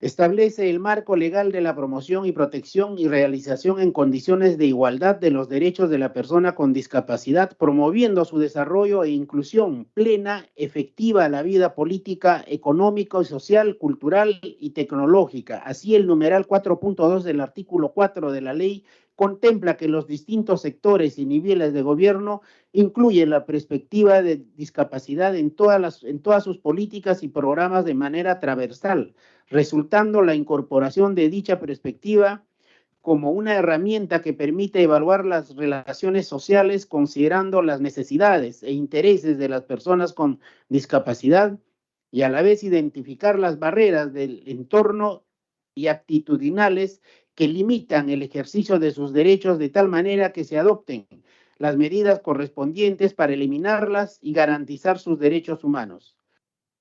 establece el marco legal de la promoción y protección y realización en condiciones de igualdad de los derechos de la persona con discapacidad, promoviendo su desarrollo e inclusión plena, efectiva a la vida política, económica, social, cultural y tecnológica. Así, el numeral 4.2 del artículo 4 de la ley contempla que los distintos sectores y niveles de gobierno incluyen la perspectiva de discapacidad en todas sus políticas y programas de manera transversal, resultando la incorporación de dicha perspectiva como una herramienta que permite evaluar las relaciones sociales considerando las necesidades e intereses de las personas con discapacidad y a la vez identificar las barreras del entorno y actitudinales que limitan el ejercicio de sus derechos de tal manera que se adopten las medidas correspondientes para eliminarlas y garantizar sus derechos humanos.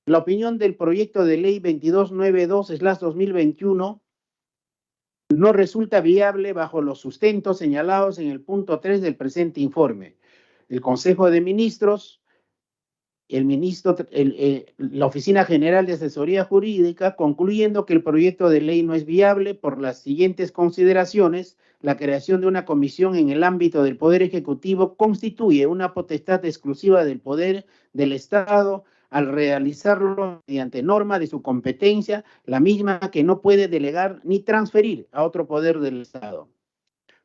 La opinión del proyecto de ley 2292/2021 no resulta viable bajo los sustentos señalados en el punto 3 del presente informe. El Consejo de Ministros, la Oficina General de Asesoría Jurídica, concluyendo que el proyecto de ley no es viable por las siguientes consideraciones: la creación de una comisión en el ámbito del Poder Ejecutivo constituye una potestad exclusiva del Poder del Estado al realizarlo mediante norma de su competencia, la misma que no puede delegar ni transferir a otro poder del Estado.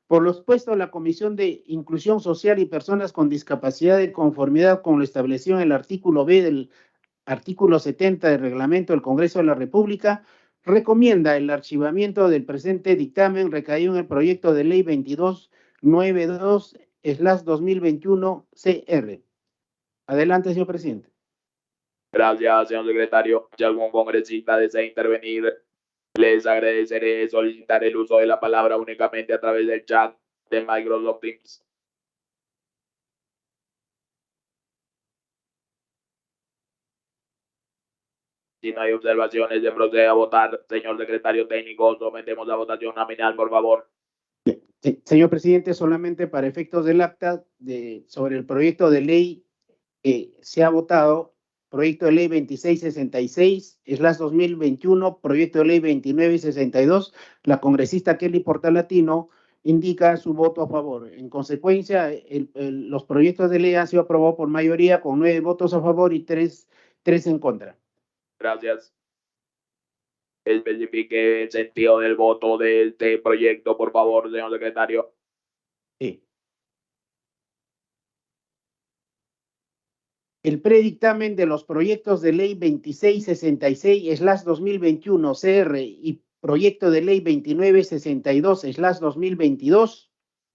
Por lo expuesto, la Comisión de Inclusión Social y Personas con Discapacidad, de conformidad con lo establecido en el artículo B del artículo 70 del Reglamento del Congreso de la República, recomienda el archivamiento del presente dictamen recaído en el proyecto de ley 2292/2021 CR. Adelante, señor presidente. Gracias, señor secretario. Si algún congresista desea intervenir, les agradeceré solicitar el uso de la palabra únicamente a través del chat de Microsoft Teams. Si no hay observaciones, se procede a votar. Señor secretario técnico, sometemos a votación nominal, por favor. Sí, señor presidente, solamente para efectos del acta sobre el proyecto de ley se ha votado. Proyecto de ley 2666/2021, proyecto de ley 2962, la congresista Kelly Portalatino indica su voto a favor. En consecuencia, los proyectos de ley han sido aprobados por mayoría con 9 votos a favor y 3 en contra. Gracias. Especifique el sentido del voto de este proyecto, por favor, señor secretario. Sí. El predictamen de los proyectos de ley 2666/2021 CR y proyecto de ley 2962/2022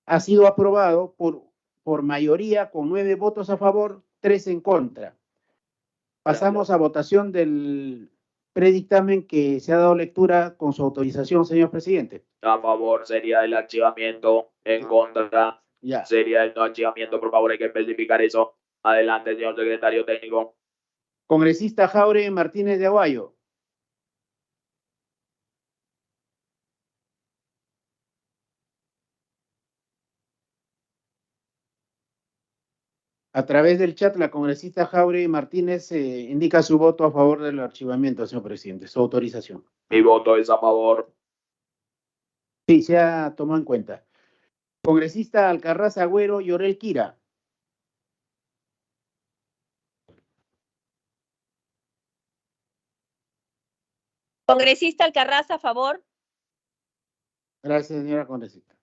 ha sido aprobado por mayoría con 9 votos a favor, 3 en contra. Pasamos a votación del predictamen que se ha dado lectura con su autorización, señor presidente. A favor sería el archivamiento. En contra Ya. sería el no archivamiento. Por favor, hay que especificar eso. Adelante, señor secretario técnico. Congresista Jauregui Martínez de Aguayo. A través del chat, la congresista Jauregui Martínez indica su voto a favor del archivamiento, señor presidente, su autorización. Mi voto es a favor. Sí, se ha tomado en cuenta. Congresista Alcarraz Agüero Llorel Quira. Congresista Alcarraz, a favor. Gracias, señora congresista.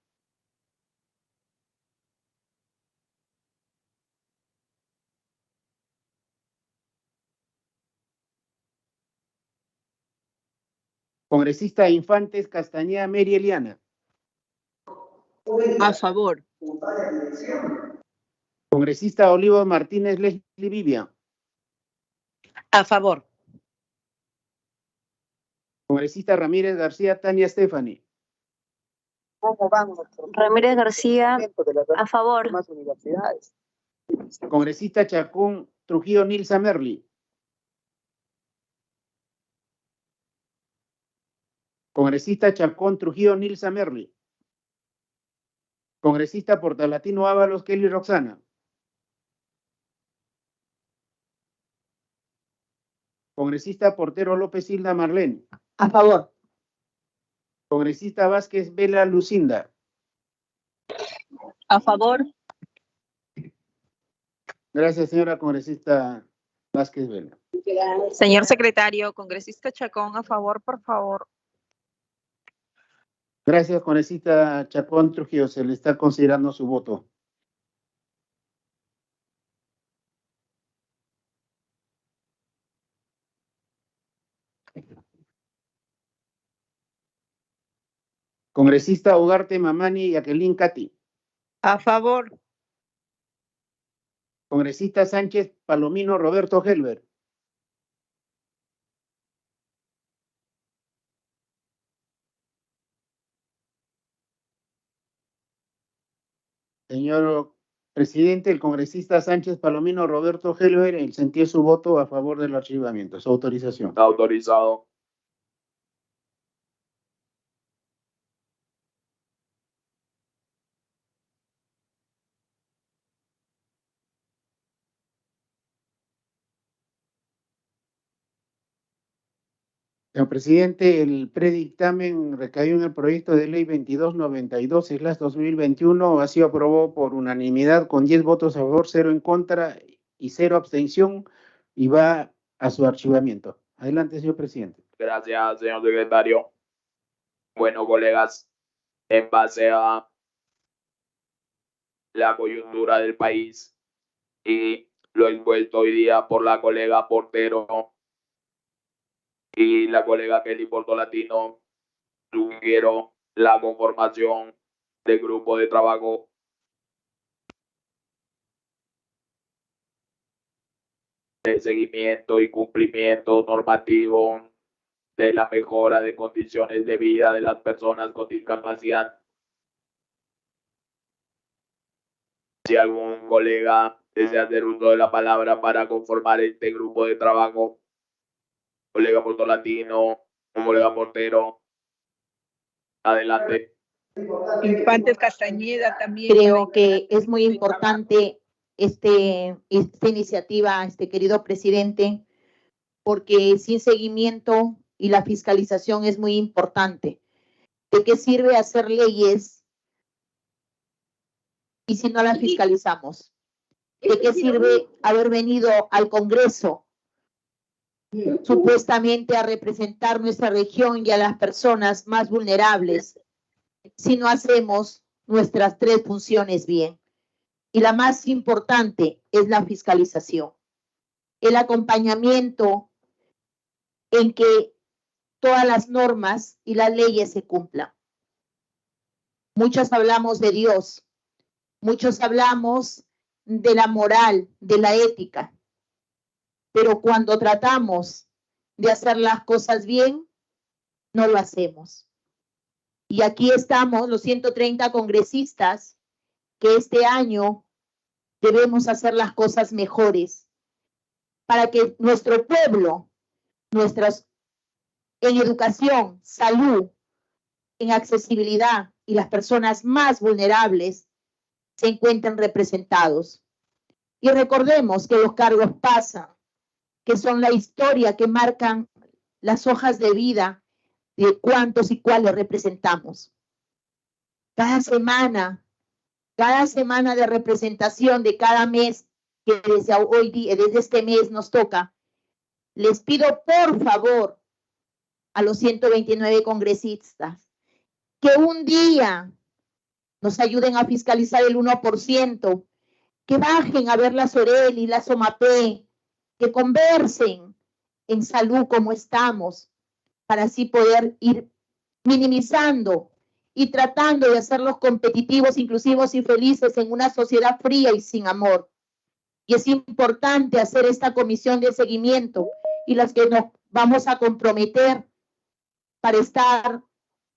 Congresista Infantes Castañeda Mary Eliana. A favor. Congresista Olivos Martínez Leslie Vivian. A favor. Congresista Ramírez García Tania Stephanie. Ramírez García, a favor. Congresista Chacón Trujillo Nilsa Merli. Congresista Chacón Trujillo Nilsa Merli. Congresista Portalatino Ábalos Kelly Roxana. Congresista Portero López Hilda Marlene. A favor. Congresista Vázquez Vela Lucinda. A favor. Gracias, señora congresista Vázquez Vela. Señor secretario, congresista Chacón, a favor, por favor. Gracias, congresista Chacón Trujillo. Se le está considerando su voto. Congresista Ugarte Mamani Jacqueline Cati. A favor. Congresista Sánchez Palomino Roberto Helber. Señor presidente, el congresista Sánchez Palomino Roberto Helber sentió su voto a favor del archivamiento, su autorización. Autorizado. Señor presidente, el predictamen recayó en el proyecto de ley 2292/2021, ha sido aprobado por unanimidad con 10 votos a favor, 0 en contra y 0 abstención y va a su archivamiento. Adelante, señor presidente. Gracias, señor secretario. Bueno, colegas, en base a la coyuntura del país y lo expuesto hoy día por la colega Portero y la colega Kelly Portolatino, sugiero la conformación del grupo de trabajo de seguimiento y cumplimiento normativo de la mejora de condiciones de vida de las personas con discapacidad. Si algún colega desea hacer uso de la palabra para conformar este grupo de trabajo, colega Portolatino, colega Portero, adelante. Infantes Castañeda también. Creo que es muy importante esta iniciativa, querido presidente, porque sin seguimiento y la fiscalización es muy importante. ¿De qué sirve hacer leyes y si no las fiscalizamos? ¿De qué sirve haber venido al Congreso supuestamente a representar nuestra región y a las personas más vulnerables si no hacemos nuestras 3 funciones bien? Y la más importante es la fiscalización, el acompañamiento en que todas las normas y las leyes se cumplan. Muchos hablamos de Dios, muchos hablamos de la moral, de la ética, pero cuando tratamos de hacer las cosas bien, no lo hacemos. Y aquí estamos los 130 congresistas que este año debemos hacer las cosas mejores para que nuestro pueblo, en educación, salud, en accesibilidad y las personas más vulnerables se encuentren representados. Y recordemos que los cargos pasan, que son la historia que marcan las hojas de vida de cuántos y cuáles representamos. Cada semana de representación de cada mes que desde este mes nos toca, les pido por favor a los 129 congresistas que un día nos ayuden a fiscalizar el 1%, que bajen a ver la Soreli, la Somapé, que conversen en salud como estamos, para así poder ir minimizando y tratando de hacerlos competitivos, inclusivos y felices en una sociedad fría y sin amor. Y es importante hacer esta comisión de seguimiento y las que nos vamos a comprometer para estar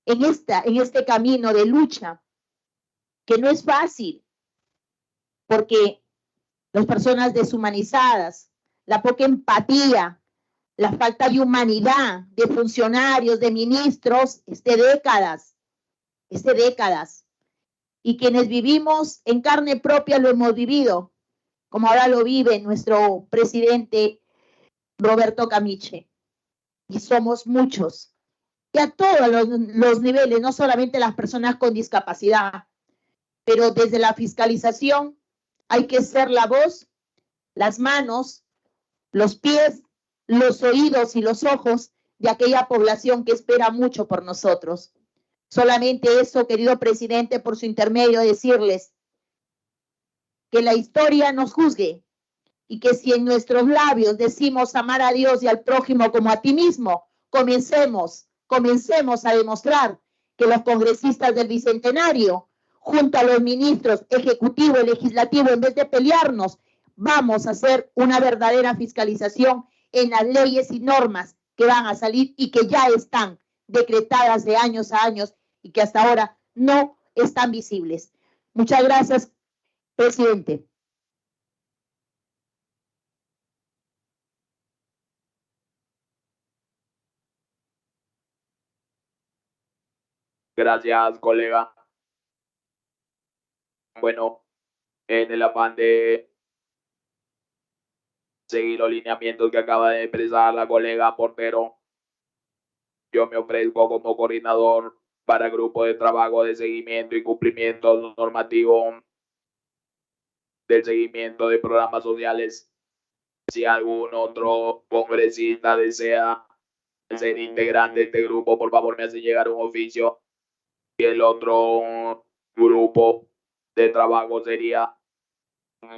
en este camino de lucha, que no es fácil, porque las personas deshumanizadas, la poca empatía, la falta de humanidad de funcionarios, de ministros, es de décadas. Y quienes vivimos en carne propia lo hemos vivido, como ahora lo vive nuestro presidente Roberto Camiche. Y somos muchos. Y a todos los niveles, no solamente las personas con discapacidad, pero desde la fiscalización hay que ser la voz, las manos, los pies, los oídos y los ojos de aquella población que espera mucho por nosotros. Solamente eso, querido presidente, por su intermedio, decirles que la historia nos juzgue y que si en nuestros labios decimos amar a Dios y al prójimo como a ti mismo, comencemos a demostrar que los congresistas del Bicentenario, junto a los ministros ejecutivo y legislativo, en vez de pelearnos, vamos a hacer una verdadera fiscalización en las leyes y normas que van a salir y que ya están decretadas de años a años y que hasta ahora no están visibles. Muchas gracias, presidente. Gracias, colega. Bueno, en el afán de seguir los lineamientos que acaba de expresar la colega Portero, yo me ofrezco como coordinador para el grupo de trabajo de seguimiento y cumplimiento normativo del seguimiento de programas sociales. Si algún otro congresista desea ser integrante de este grupo, por favor me hace llegar un oficio. Y el otro grupo de trabajo sería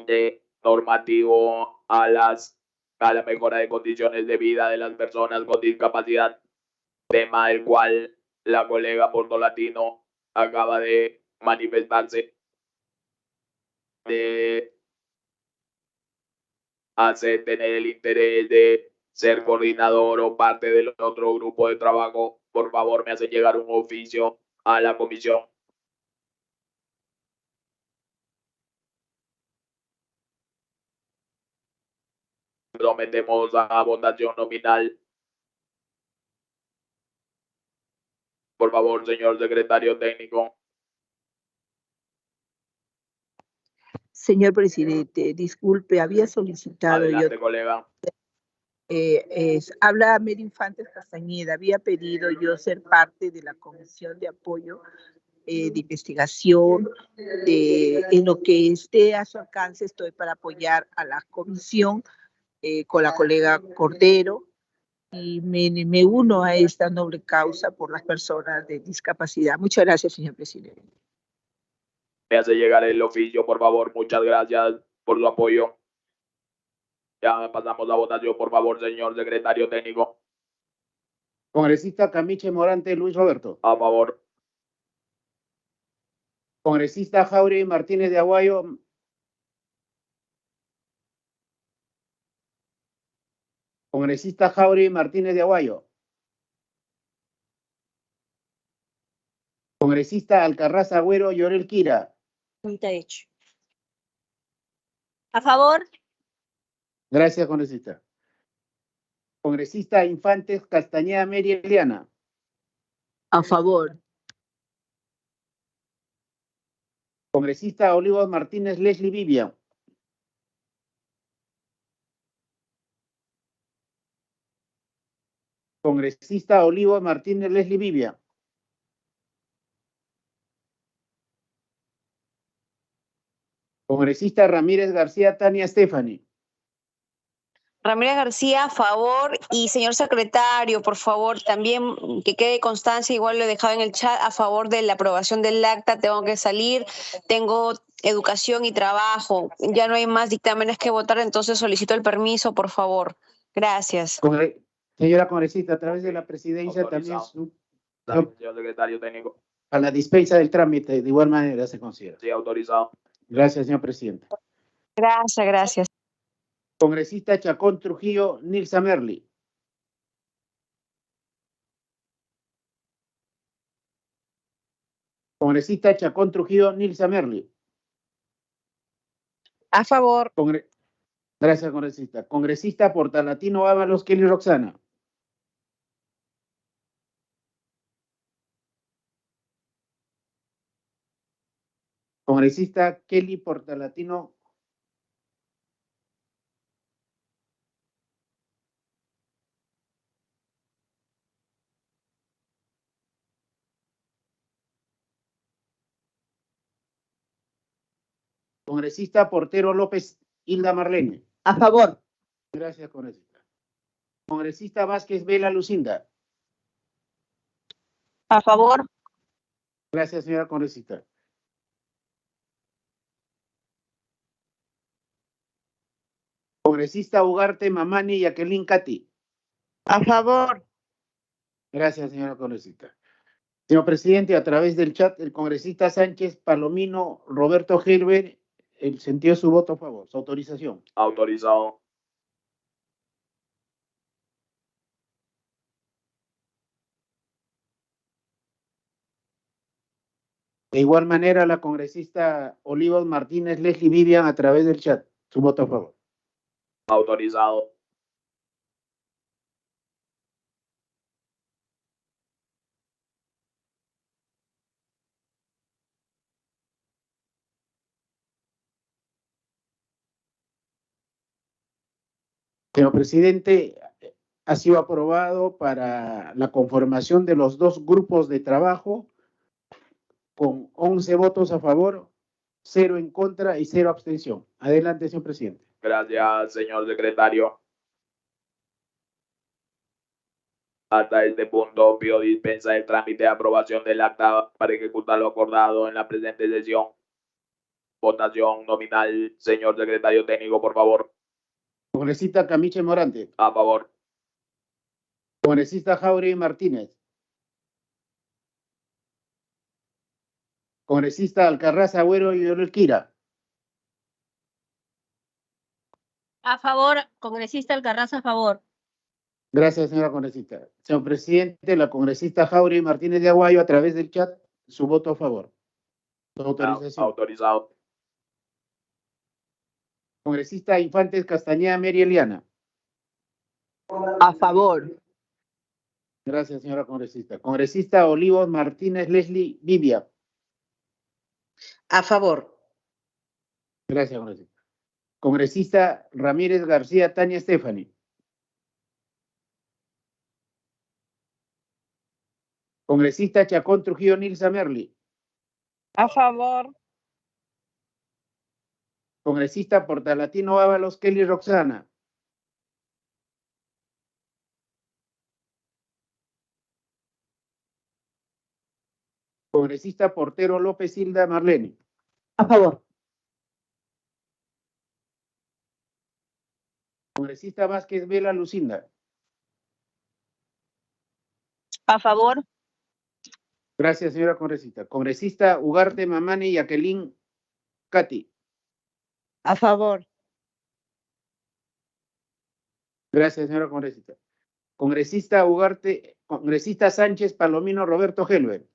de normativo a la mejora de condiciones de vida de las personas con discapacidad, tema del cual la colega Portolatino acaba de manifestarse, de hacer tener el interés de ser coordinador o parte del otro grupo de trabajo. Por favor me hace llegar un oficio a la comisión. Sometemos a votación nominal. Por favor, señor secretario técnico. Señor presidente, disculpe, había solicitado Adelante, colega. Habla Mary Infantes Castañeda, había pedido yo ser parte de la comisión de apoyo de investigación, en lo que esté a su alcance estoy para apoyar a la comisión con la colega Cordero y me uno a esta noble causa por las personas de discapacidad. Muchas gracias, señor presidente. Me hace llegar el oficio, por favor. Muchas gracias por su apoyo. Ya pasamos la votación, por favor, señor secretario técnico. Congresista Camiche Morante Luis Roberto. A favor. Congresista Jauregui Martínez de Aguayo. Congresista Jauregui Martínez de Aguayo. Congresista Alcarraz Agüero Llorel Quira. A favor. Gracias, congresista. Congresista Infantes Castañeda Mary Eliana. A favor. Congresista Olivos Martínez Leslie Vivian. Congresista Olivos Martínez Leslie Vivian. Congresista Ramírez García Tania Stephanie. Ramírez García, a favor. Y señor secretario, por favor, también que quede constancia, igual lo he dejado en el chat, a favor de la aprobación del acta. Tengo que salir, tengo educación y trabajo. Ya no hay más dictámenes que votar, entonces solicito el permiso, por favor. Gracias. Señora congresista, a través de la presidencia también Señor secretario técnico. a la dispensa del trámite de igual manera se considera. Sí, autorizado. Gracias, señor presidente. Gracias. Congresista Chacón Trujillo Nilsa Merli. Congresista Chacón Trujillo Nilsa Merli. A favor. Gracias, congresista. Congresista Portalatino Ábalos Kelly Roxana. Congresista Kelly Portalatino. Congresista Portero López Hilda Marlene. A favor. Gracias, congresista. Congresista Vázquez Vela Lucinda. A favor. Gracias, señora congresista. Congresista Ugarte Mamani Jacqueline Cati. A favor. Gracias, señora congresista. Señor presidente, a través del chat, el congresista Sánchez Palomino Roberto Gelber, el sentido de su voto a favor, su autorización. Autorizado. De igual manera, la congresista Olivos Martínez Leslie Vivian, a través del chat, su voto a favor. Autorizado. Señor presidente, ha sido aprobado para la conformación de los dos grupos de trabajo con 11 votos a favor, 0 en contra y 0 abstención. Adelante, señor presidente. Gracias, señor secretario. Hasta este punto pido dispensa del trámite de aprobación del acta para ejecutar lo acordado en la presente sesión. Votación nominal, señor secretario técnico, por favor. Congresista Camiche Morante. A favor. Congresista Jauregui Martínez. Congresista Alcarraz Agüero y Llorel Quira. A favor. Congresista Alcarraz, a favor. Gracias, señora congresista. Señor presidente, la congresista Jauregui Martínez de Aguayo, a través del chat, su voto a favor. Su autorización. Autorizado. Congresista Infantes Castañeda Mary Eliana. A favor. Gracias, señora congresista. Congresista Olivos Martínez Leslie Vivian. A favor. Gracias, congresista. Congresista Ramírez García Tania Stephanie. Congresista Chacón Trujillo Nilsa Merli. A favor. Congresista Portalatino Ábalos Kelly Roxana. Congresista Portero López Hilda Marlene. A favor. Congresista Vázquez Vela Lucinda. A favor. Gracias, señora congresista. Congresista Ugarte Mamani Jacqueline Cati. A favor. Gracias, señora congresista. Congresista Ugarte, congresista Sánchez Palomino Roberto Helber.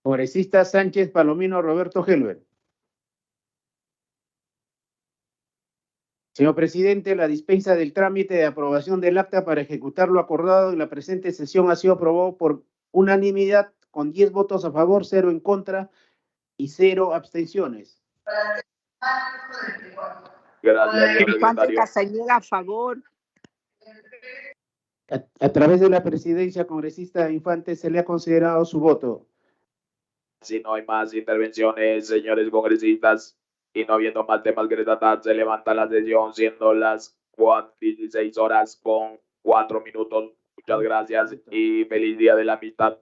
Congresista Sánchez Palomino Roberto Helber. Señor presidente, la dispensa del trámite de aprobación del acta para ejecutar lo acordado en la presente sesión ha sido aprobado por unanimidad con 10 votos a favor, 0 en contra y 0 abstenciones. Gracias, señor Infante secretario. Castañeda, a favor. A través de la presidencia, congresista Infante, se le ha considerado su voto. Si no hay más intervenciones, señores congresistas, y no habiendo más temas que tratar, se levanta la sesión, siendo las 16 horas con 4 minutos. Muchas gracias y feliz día de la amistad.